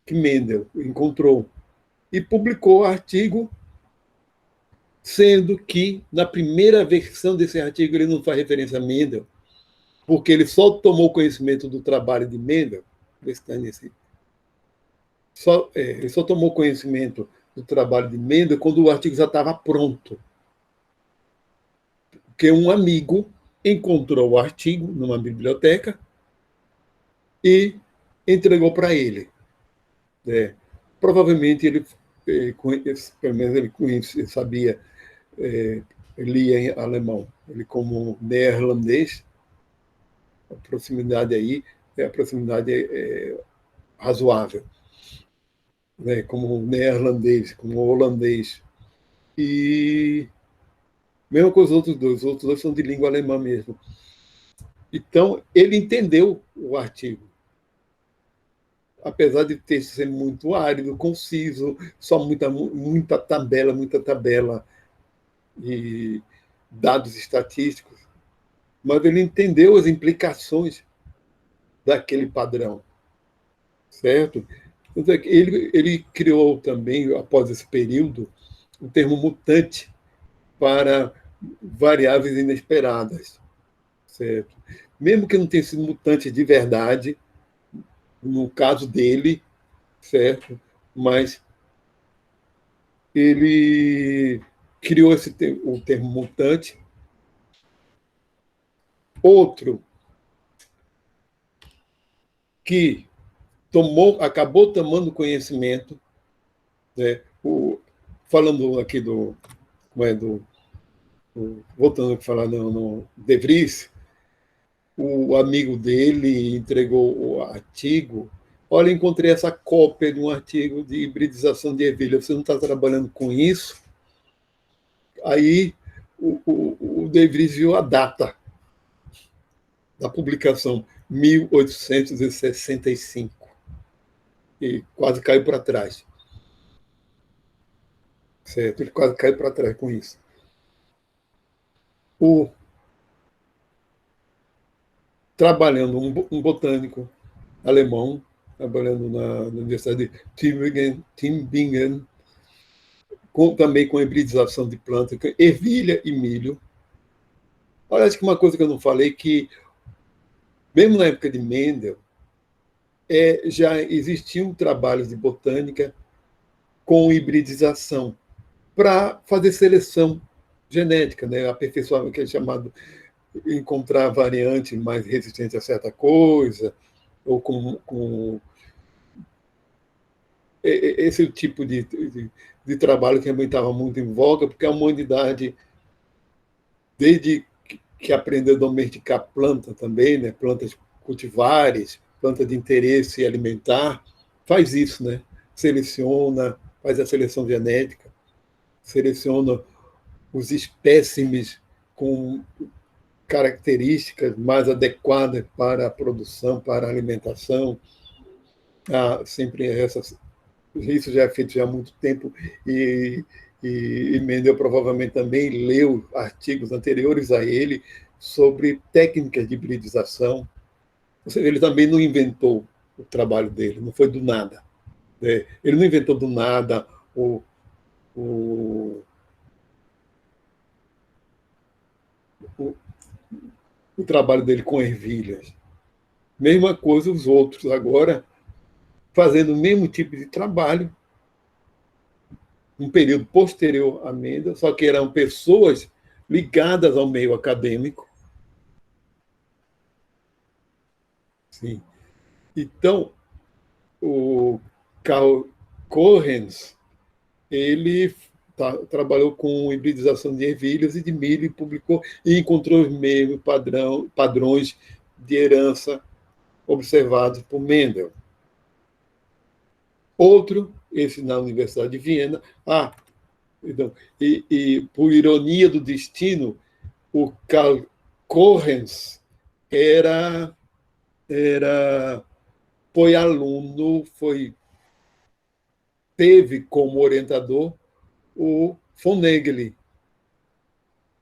Speaker 1: que Mendel encontrou. E publicou o artigo, sendo que, na primeira versão desse artigo, ele não faz referência a Mendel, porque ele só tomou conhecimento do trabalho de Mendel, ele só tomou conhecimento do trabalho de Mendel quando o artigo já estava pronto. Porque um amigo encontrou o artigo numa biblioteca e entregou para ele. Provavelmente ele pelo menos ele conhecia, sabia, lia em alemão. Ele, como neerlandês, a proximidade aí é a proximidade razoável, né? Como neerlandês, como holandês. E mesmo com os outros dois são de língua alemã mesmo. Então, ele entendeu o artigo. Apesar de ter sido muito árido, conciso, só muita tabela e dados estatísticos, mas ele entendeu as implicações daquele padrão, certo? Ele criou também, após esse período, o termo mutante para variáveis inesperadas, certo? Mesmo que não tenha sido mutante de verdade, no caso dele, certo? Mas ele criou o termo mutante. Outro que acabou tomando conhecimento, né? Falando aqui voltando a falar no De Vries, o amigo dele entregou o artigo. Olha, encontrei essa cópia de um artigo de hibridização de ervilha. Você não está trabalhando com isso? Aí o De Vries viu a data da publicação, 1865, e quase caiu para trás. Certo? Ele quase caiu para trás com isso. Trabalhando um botânico alemão, trabalhando na Universidade de Tübingen, também com hibridização de plantas, ervilha e milho. Olha, acho que uma coisa que eu não falei, que mesmo na época de Mendel, já existiam trabalhos de botânica com hibridização para fazer seleção genética, né? Aperfeiçoamento, que é chamado encontrar variantes mais resistentes a certa coisa, ou com esse tipo de trabalho que também estava muito em voga, porque a humanidade, desde que aprendeu a domesticar planta também, né? Plantas cultivares, planta de interesse alimentar, faz isso, né? Faz a seleção genética, seleciona os espécimes com características mais adequadas para a produção, para a alimentação. Sempre isso já é feito há muito tempo, e Mendel provavelmente também leu artigos anteriores a ele sobre técnicas de hibridização. Ou seja, ele também não inventou o trabalho dele, não foi do nada. Né? Ele não inventou do nada o, o, o trabalho dele com ervilhas. Mesma coisa os outros agora fazendo o mesmo tipo de trabalho, um período posterior à Mendel, só que eram pessoas ligadas ao meio acadêmico. Sim. Então, o Karl Correns, ele trabalhou com hibridização de ervilhas e de milho e publicou e encontrou os mesmos padrões de herança observados por Mendel. Outro, esse na Universidade de Viena. Então, por ironia do destino, o Karl Correns foi aluno, teve como orientador o von Nageli,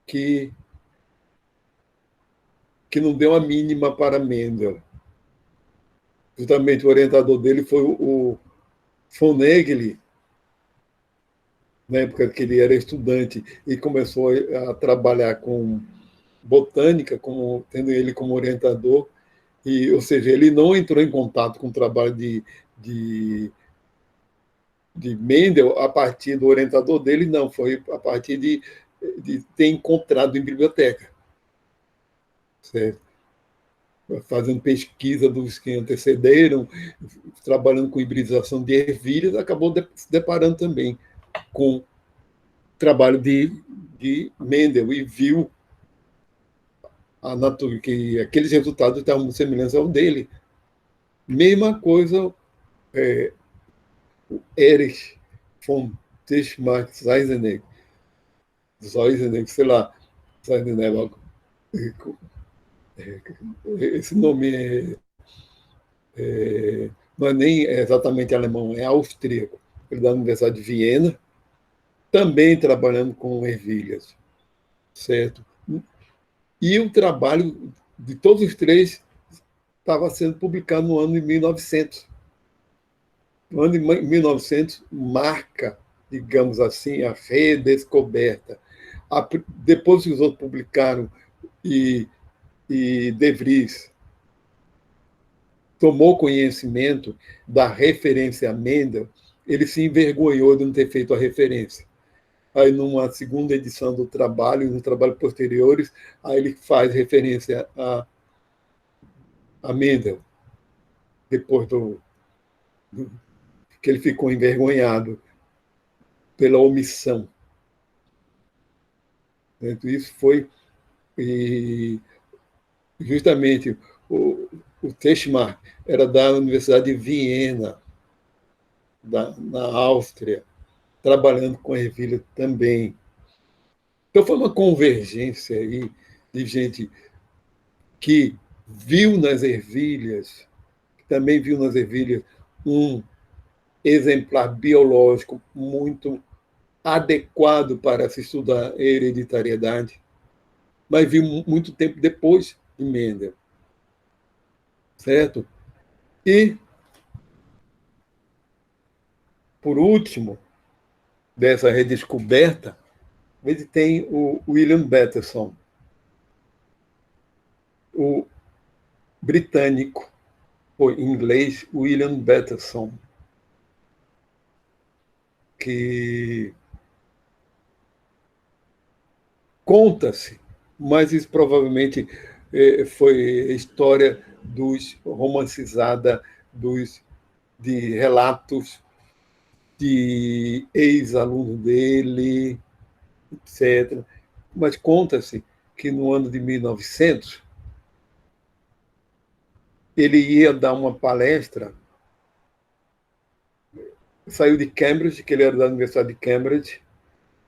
Speaker 1: que não deu a mínima para Mendel. Justamente o orientador dele foi o von Nageli, na época que ele era estudante e começou a trabalhar com botânica, tendo ele como orientador, ou seja, ele não entrou em contato com o trabalho de Mendel a partir do orientador dele, não, foi a partir de ter encontrado em biblioteca, certo? Fazendo pesquisa dos que antecederam, trabalhando com hibridização de ervilhas, acabou se deparando também com o trabalho de Mendel e viu que aqueles resultados estavam semelhantes ao dele. Mesma coisa, Erich von Tischmark-Seisenegg, sei lá, Seisenegg, esse nome não é nem exatamente alemão, é austríaco. Ele é da Universidade de Viena, também trabalhando com ervilhas, certo? E o trabalho de todos os três estava sendo publicado no ano de 1900. No ano de 1900 marca, digamos assim, a redescoberta. Depois que os outros publicaram e De Vries tomou conhecimento da referência a Mendel, ele se envergonhou de não ter feito a referência. Aí, numa segunda edição do trabalho, nos trabalhos posteriores, aí ele faz referência a Mendel, depois que ele ficou envergonhado pela omissão. Isso foi justamente o Teschmar era da Universidade de Viena, na Áustria, trabalhando com ervilha também. Então, foi uma convergência aí de gente que viu nas ervilhas, que também viu nas ervilhas um exemplar biológico muito adequado para se estudar a hereditariedade, mas viu muito tempo depois de Mendel, certo? E, por último, dessa redescoberta, a gente tem o William Bateson, o britânico, ou em inglês, William Bateson, que conta-se, mas isso provavelmente foi história romancizada de relatos de ex-aluno dele, etc. Mas conta-se que no ano de 1900 ele ia dar uma palestra, saiu de Cambridge, que ele era da Universidade de Cambridge,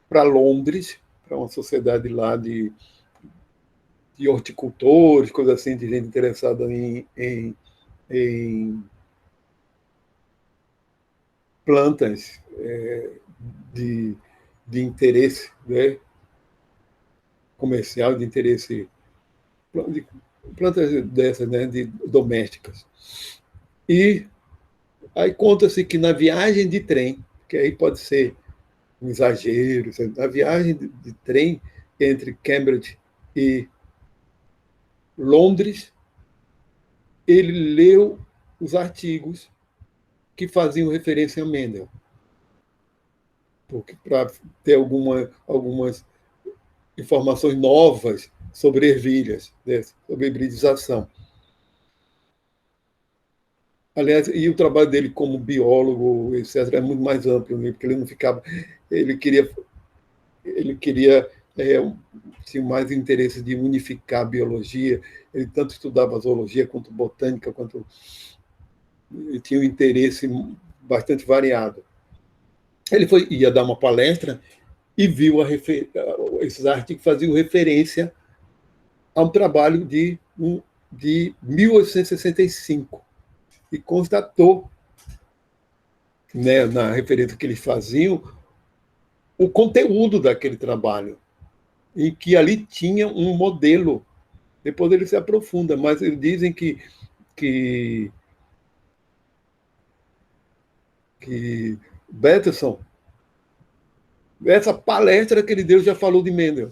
Speaker 1: para Londres, para uma sociedade lá de horticultores, coisa assim, de gente interessada em plantas de, interesse, né, comercial, de interesse de plantas dessas, né, domésticas. E aí conta-se que na viagem de trem, que aí pode ser um exagero, na viagem de trem entre Cambridge e Londres, ele leu os artigos que faziam referência a Mendel, para ter algumas informações novas sobre ervilhas, né, sobre hibridização. Aliás, e o trabalho dele como biólogo, etc., é muito mais amplo, né, porque ele não ficava. Ele queria tinha mais interesse de unificar a biologia. Ele tanto estudava zoologia quanto botânica, quanto ele tinha um interesse bastante variado. Ele ia dar uma palestra e viu esses artigos que faziam referência a um trabalho de 1865 e constatou, né, na referência que eles faziam, o conteúdo daquele trabalho, em que ali tinha um modelo. Depois ele se aprofunda, mas eles dizem que Bateson, essa palestra que ele deu já falou de Mendel.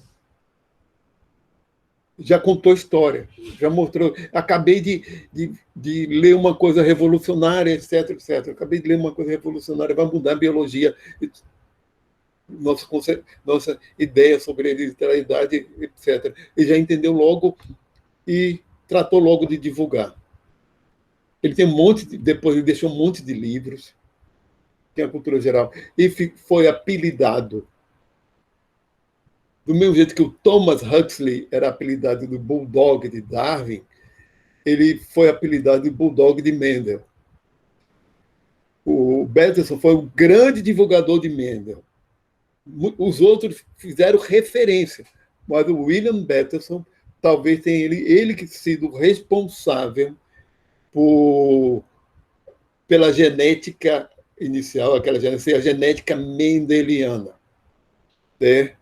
Speaker 1: Já contou história, já mostrou. Acabei de ler uma coisa revolucionária, etc, etc. Acabei de ler uma coisa revolucionária, vai mudar a biologia, nossa ideia sobre hereditariedade, etc. Ele já entendeu logo e tratou logo de divulgar. Ele tem depois ele deixou um monte de livros, tem a cultura geral, e foi apelidado, do mesmo jeito que o Thomas Huxley era apelidado do Bulldog de Darwin, ele foi apelidado de Bulldog de Mendel. O Bateson foi o grande divulgador de Mendel. Os outros fizeram referência, mas o William Bateson talvez tenha ele que sido responsável pela genética inicial, aquela genética, a genética mendeliana, né?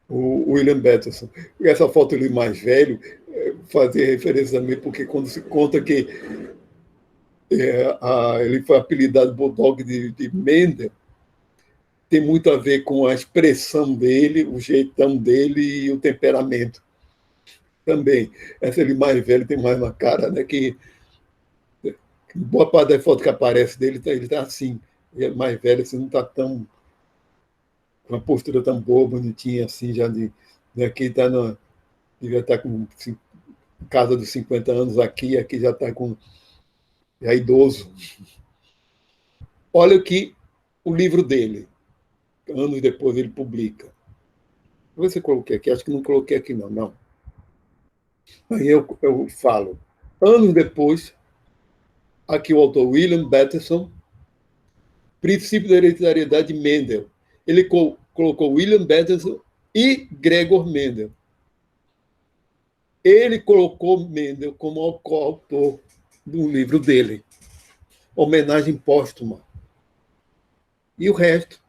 Speaker 1: O William Bateson. Essa foto ali mais velho fazia referência também, porque quando se conta que ele foi apelidado Bulldog de Mendel, tem muito a ver com a expressão dele, o jeitão dele e o temperamento também. Essa ele mais velho tem mais uma cara, né, que boa parte da foto que aparece dele, ele está assim, ele é mais velho, assim, não está tão com uma postura tão boa, bonitinha, assim, já aqui está devia estar com casa dos 50 anos aqui já está com já idoso. Olha que o livro dele, anos depois ele publica. Vou ver se eu coloquei aqui, acho que não coloquei aqui não. Aí eu falo. Anos depois, aqui o autor William Bateson, Princípio da Hereditariedade de Mendel. Ele colocou William Bateson e Gregor Mendel. Ele colocou Mendel como autor do livro dele, Homenagem Póstuma. E o resto.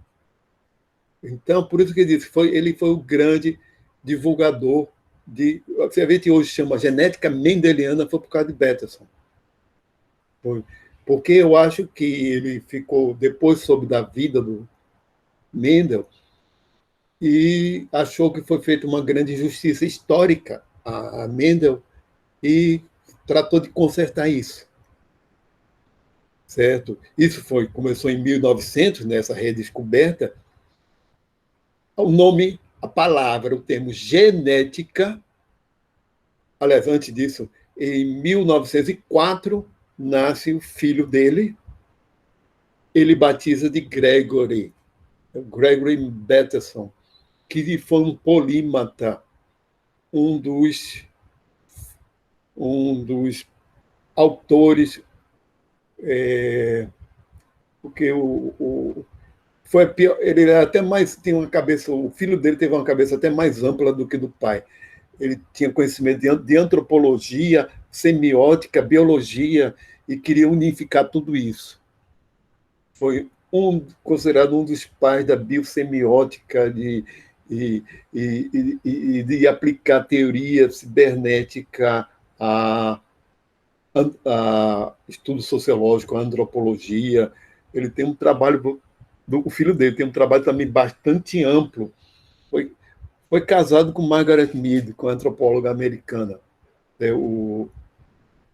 Speaker 1: Então, por isso que ele disse, ele foi o grande divulgador você vê que hoje chama genética mendeliana, foi por causa de Bateson. Porque eu acho que ele ficou, depois soube da vida do Mendel, e achou que foi feita uma grande injustiça histórica a Mendel e tratou de consertar isso. Certo? Isso começou em 1900, nessa redescoberta. O nome, a palavra, o termo genética, aliás, antes disso, em 1904, nasce o filho dele, ele batiza de Gregory Bateson, que foi um polímata, um dos autores, porque ele era até mais, tinha uma cabeça, o filho dele teve uma cabeça até mais ampla do que do pai. Ele tinha conhecimento de antropologia, semiótica, biologia, e queria unificar tudo isso. Foi considerado um dos pais da biosemiótica e de aplicar teoria cibernética a estudo sociológico, a antropologia. Ele tem um trabalho, o filho dele tem um trabalho também bastante amplo. Foi casado com Margaret Mead, com a antropóloga americana, o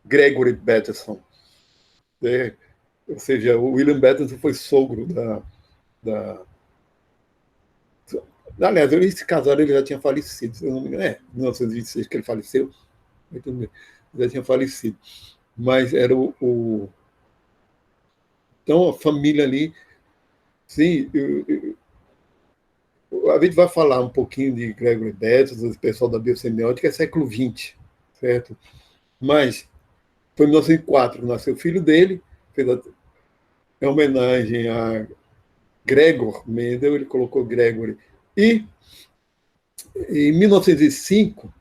Speaker 1: Gregory Bateson. Ou seja, o William Bateson foi sogro da. Aliás, eles se casaram, ele já tinha falecido, se eu não me engano. 1926 que ele faleceu, já tinha falecido. Mas era Então, a família ali. Sim, a gente vai falar um pouquinho de Gregory Bateson, do pessoal da biosemiótica, é século XX, certo? Mas foi em 1904 que nasceu o filho dele, fez em homenagem a Gregor Mendel, ele colocou Gregory. E em 1905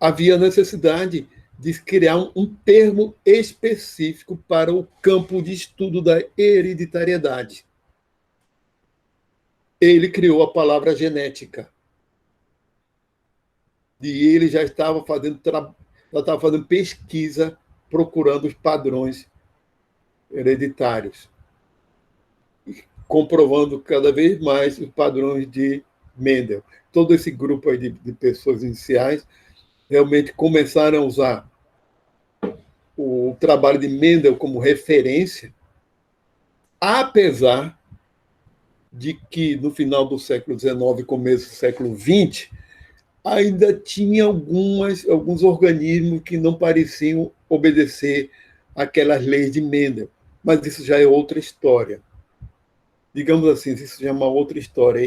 Speaker 1: havia necessidade de criar um termo específico para o campo de estudo da hereditariedade. Ele criou a palavra genética. E ele já estava fazendo pesquisa procurando os padrões hereditários, comprovando cada vez mais os padrões de Mendel. Todo esse grupo aí de pessoas iniciais realmente começaram a usar o trabalho de Mendel como referência, apesar de que no final do século XIX, começo do século XX, ainda tinha alguns organismos que não pareciam obedecer àquelas leis de Mendel. Mas isso já é outra história. Digamos assim, isso já é uma outra história.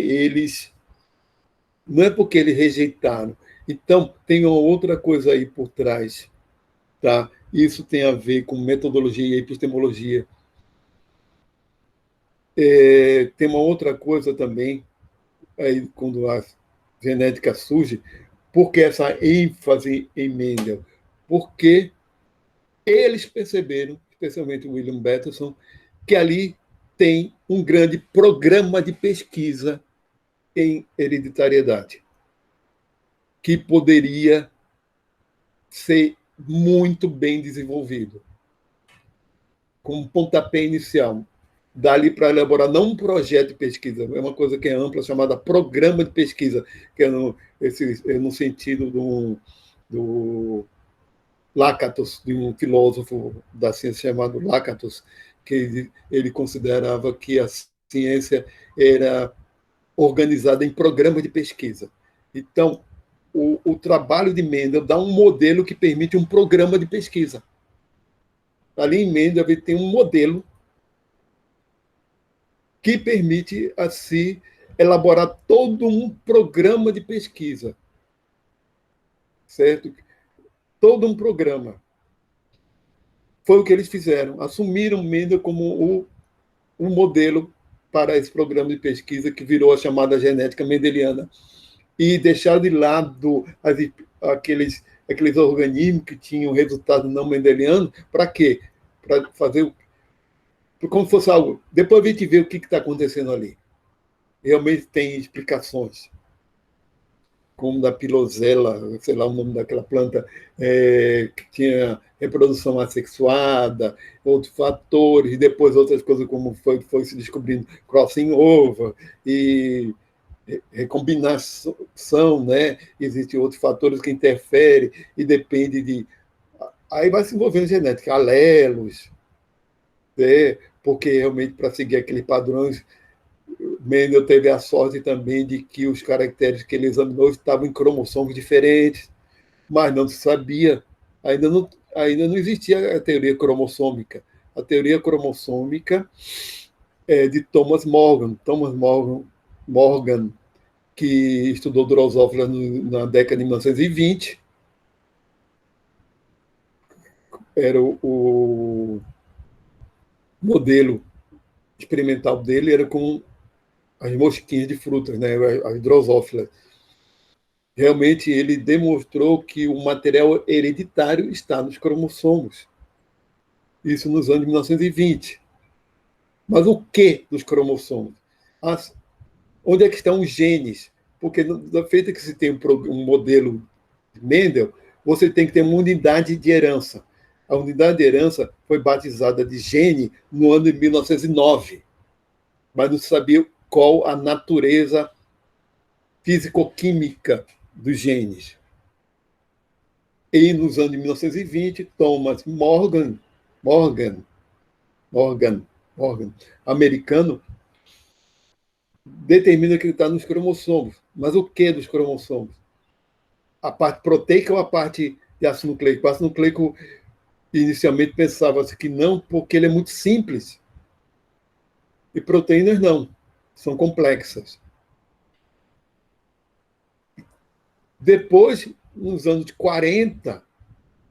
Speaker 1: Não é porque eles rejeitaram. Então, tem uma outra coisa aí por trás. Tá? Isso tem a ver com metodologia e epistemologia. Tem uma outra coisa também, aí, quando a genética surge, por que essa ênfase em Mendel? Porque eles perceberam, especialmente o William Bateson, que ali tem um grande programa de pesquisa em hereditariedade, que poderia ser muito bem desenvolvido, como pontapé inicial. Dali para elaborar não um projeto de pesquisa, é uma coisa que é ampla, chamada programa de pesquisa, que é no sentido do Lakatos, de um filósofo da ciência chamado Lakatos, que ele considerava que a ciência era organizada em programa de pesquisa. Então, o trabalho de Mendel dá um modelo que permite um programa de pesquisa. Ali em Mendel tem um modelo que permite, assim, elaborar todo um programa de pesquisa. Certo? Todo um programa. Foi o que eles fizeram. Assumiram Mendel como um modelo para esse programa de pesquisa que virou a chamada genética mendeliana. E deixaram de lado aqueles organismos que tinham resultado não mendeliano. Para quê? Para fazer como se fosse algo. Depois a gente vê o que está acontecendo ali. Realmente tem explicações, como da pilosela, sei lá o nome daquela planta, que tinha reprodução assexuada, outros fatores, e depois outras coisas, como foi se descobrindo crossing over e recombinação, né? Existem outros fatores que interferem e depende de. Aí vai se envolvendo genética, alelos, né? Porque realmente para seguir aqueles padrões, Mendel teve a sorte também de que os caracteres que ele examinou estavam em cromossomos diferentes, mas não se sabia, ainda não existia a teoria cromossômica. A teoria cromossômica é de Thomas Morgan. Morgan, que estudou Drosophila na década de 1920, era o modelo experimental dele era com as mosquinhas de frutas, né, as drosófilas. Realmente ele demonstrou que o material hereditário está nos cromossomos. Isso nos anos 1920. Mas o que nos cromossomos? Onde é que estão os genes? Porque, da feita que se tem um modelo de Mendel, você tem que ter uma unidade de herança. A unidade de herança foi batizada de gene no ano de 1909, mas não se sabia qual a natureza físico-química dos genes. E nos anos de 1920, Thomas Morgan, americano, determina que ele está nos cromossomos. Mas o que dos cromossomos? A parte proteica ou a parte de ácido nucleico? O ácido nucleico, inicialmente, pensava-se que não, porque ele é muito simples. E proteínas não, são complexas. Depois, nos anos 40,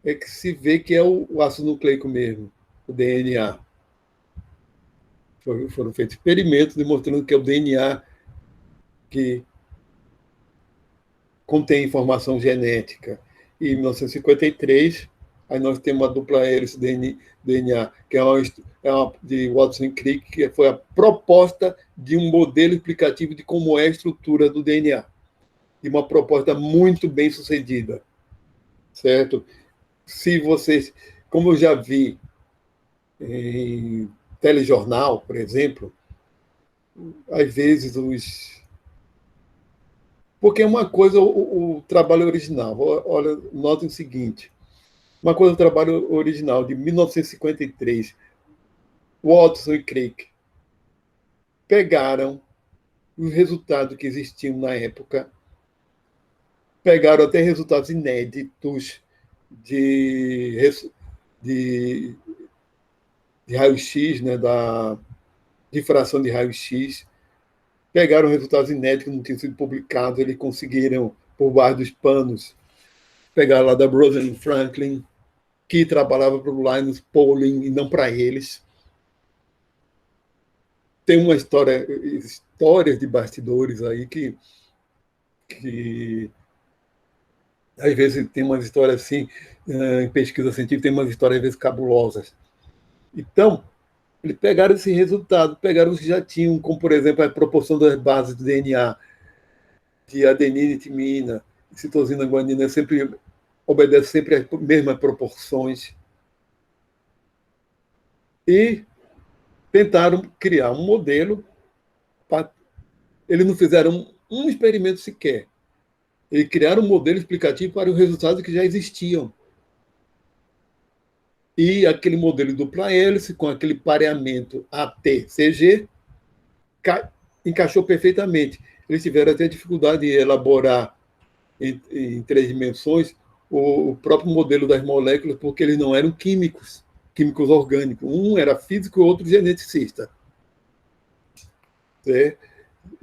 Speaker 1: é que se vê que é o ácido nucleico mesmo, o DNA. Foram feitos experimentos demonstrando que é o DNA que contém informação genética. E em 1953, aí nós temos uma dupla hélice DNA, que é uma de Watson e Crick, que foi a proposta de um modelo explicativo de como é a estrutura do DNA. E uma proposta muito bem sucedida, certo? Se vocês, como eu já vi em telejornal, por exemplo, às vezes porque é uma coisa o trabalho original. Olha, notem o seguinte: uma coisa do trabalho original de 1953, Watson e Crick pegaram os resultados que existiam na época, pegaram até resultados inéditos de, de, de raio-x, né, da difração de raio-x, pegaram resultados inéditos que não tinham sido publicados, eles conseguiram, por baixo dos panos, pegar lá da Rosalind Franklin, que trabalhava para o Linus Pauling e não para eles. Tem uma histórias de bastidores aí que às vezes tem umas histórias assim, em pesquisa científica, tem umas histórias às vezes cabulosas. Então, eles pegaram esse resultado, pegaram os que já tinham, como por exemplo a proporção das bases do DNA, de adenina e timina, citosina, guanina, obedece sempre às mesmas proporções. E tentaram criar um modelo. Eles não fizeram um experimento sequer. Eles criaram um modelo explicativo para os resultados que já existiam. E aquele modelo dupla hélice, com aquele pareamento AT-CG, encaixou perfeitamente. Eles tiveram até dificuldade em elaborar em 3 dimensões o próprio modelo das moléculas, porque eles não eram químicos orgânicos. Um era físico e o outro geneticista. Né?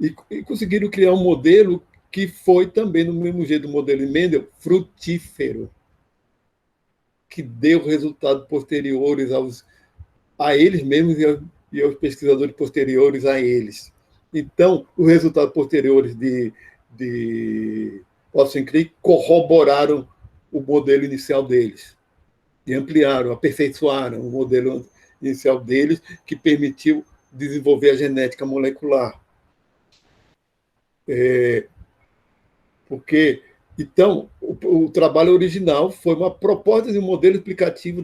Speaker 1: E conseguiram criar um modelo que foi também, no mesmo jeito do modelo de Mendel, frutífero, que deu resultados posteriores a eles mesmos e aos pesquisadores posteriores a eles. Então, os resultados posteriores de Watson e Crick corroboraram o modelo inicial deles e ampliaram, aperfeiçoaram o modelo inicial deles, que permitiu desenvolver a genética molecular. Porque, então, o trabalho original foi uma proposta de um modelo explicativo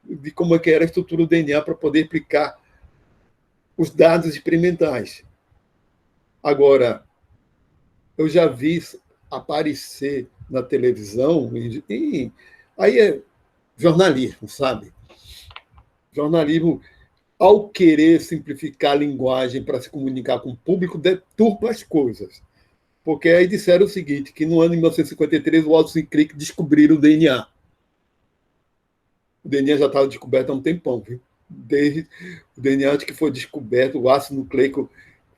Speaker 1: de como é que era a estrutura do DNA para poder explicar os dados experimentais. Agora, eu já vi aparecer na televisão, aí é jornalismo, sabe? Jornalismo, ao querer simplificar a linguagem para se comunicar com o público, deturpa as coisas. Porque aí disseram o seguinte, que no ano de 1953 o Watson e Crick descobriram o DNA. O DNA já estava descoberto há um tempão, viu? Desde o DNA que foi descoberto, o ácido nucleico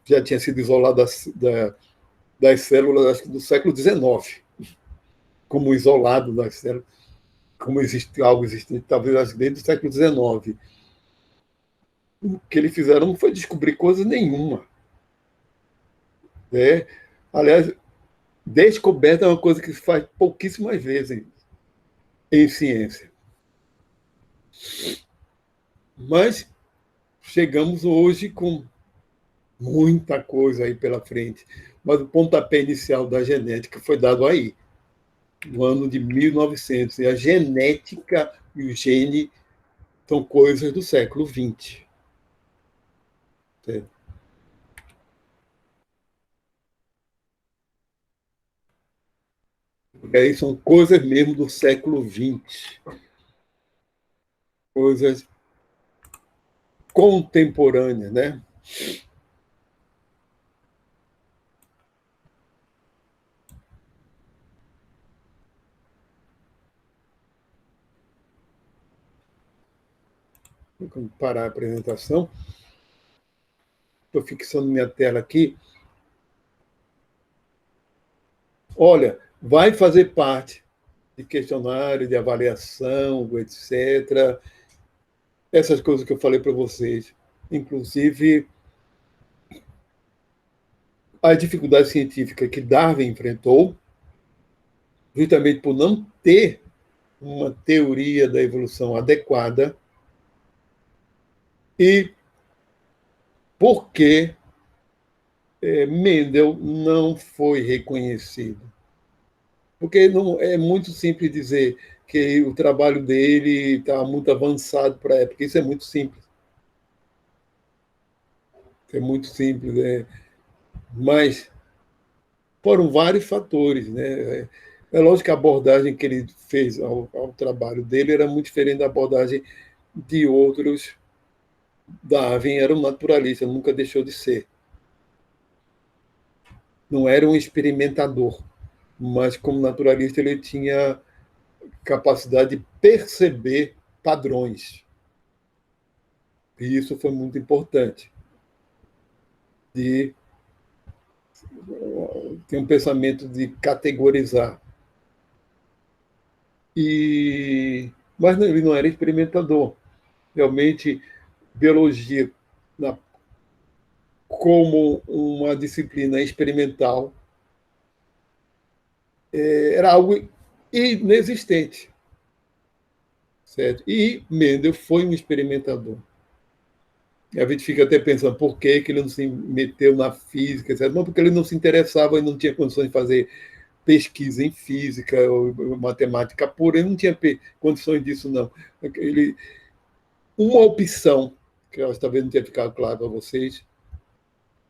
Speaker 1: já tinha sido isolado das células, acho que do século XIX, como isolado das células, como existe algo existente, talvez desde o século XIX. O que eles fizeram não foi descobrir coisa nenhuma. Né? Aliás, descoberta é uma coisa que se faz pouquíssimas vezes em ciência. Mas chegamos hoje com muita coisa aí pela frente. Mas o pontapé inicial da genética foi dado aí, no ano de 1900. E a genética e o gene são coisas do século XX. Certo? E aí são coisas mesmo do século XX, coisas contemporâneas, né? Vou parar a apresentação. Estou fixando minha tela aqui. Olha, vai fazer parte de questionário, de avaliação, etc. Essas coisas que eu falei para vocês. Inclusive, a dificuldade científica que Darwin enfrentou, justamente por não ter uma teoria da evolução adequada, e porque Mendel não foi reconhecido. Porque não, é muito simples dizer que o trabalho dele está muito avançado para a época. Isso é muito simples. É muito simples. Mas foram vários fatores. Né? É lógico que a abordagem que ele fez ao trabalho dele era muito diferente da abordagem de outros. Darwin era um naturalista, nunca deixou de ser. Não era um experimentador, mas como naturalista ele tinha capacidade de perceber padrões. E isso foi muito importante. De ter um pensamento de categorizar. Mas não, ele não era experimentador. Realmente, biologia, como uma disciplina experimental, era algo inexistente. Certo? E Mendel foi um experimentador. E a gente fica até pensando por que ele não se meteu na física, etc. Não, porque ele não se interessava e não tinha condições de fazer pesquisa em física ou matemática pura, ele não tinha condições disso, não. Uma opção, que eu acho que talvez não tenha ficado claro para vocês,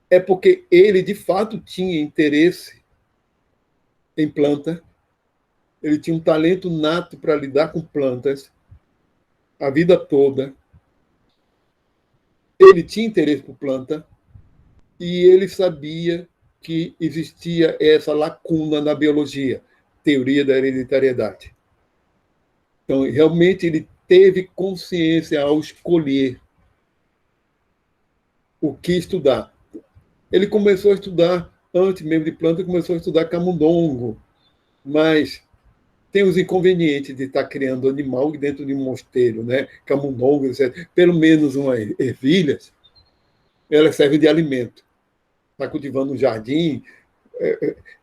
Speaker 1: é porque ele, de fato, tinha interesse em planta, ele tinha um talento nato para lidar com plantas a vida toda, ele tinha interesse por planta e ele sabia que existia essa lacuna na biologia, teoria da hereditariedade. Então, realmente, ele teve consciência ao escolher o que estudar. Ele começou a estudar, antes mesmo de planta, começou a estudar camundongo, mas tem os inconvenientes de estar criando animal dentro de um mosteiro, né? Camundongo, etc. Pelo menos uma ervilha, ela serve de alimento. Está cultivando um jardim,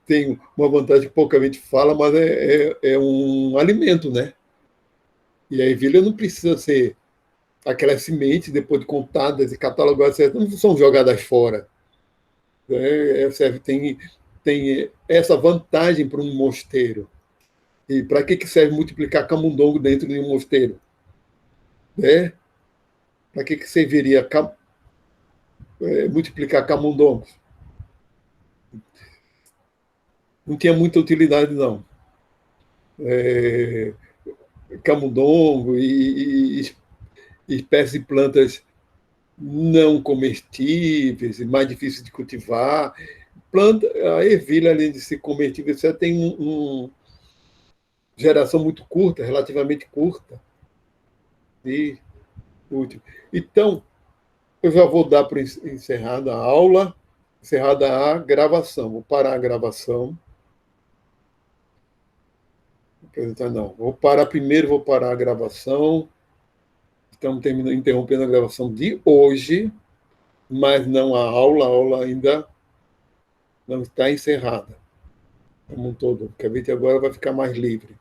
Speaker 1: tem uma vantagem que pouca gente fala, mas é um alimento, né? E a ervilha não precisa ser aquelas sementes, depois de contadas e catalogadas, não são jogadas fora. Serve, tem essa vantagem para um mosteiro. E para que serve multiplicar camundongo dentro de um mosteiro? Né? Para que serviria multiplicar camundongos? Não tinha muita utilidade, não. Camundongo e espécies de plantas não comestíveis, mais difíceis de cultivar. Planta, a ervilha, além de ser comestível, você tem uma geração muito curta, relativamente curta, e útil. Então, eu já vou dar por encerrada a aula, encerrada a gravação. Vou parar a gravação. Não, vou parar primeiro, vou parar a gravação. Estamos interrompendo a gravação de hoje, mas não a aula ainda não está encerrada, como um todo, porque a gente agora vai ficar mais livre.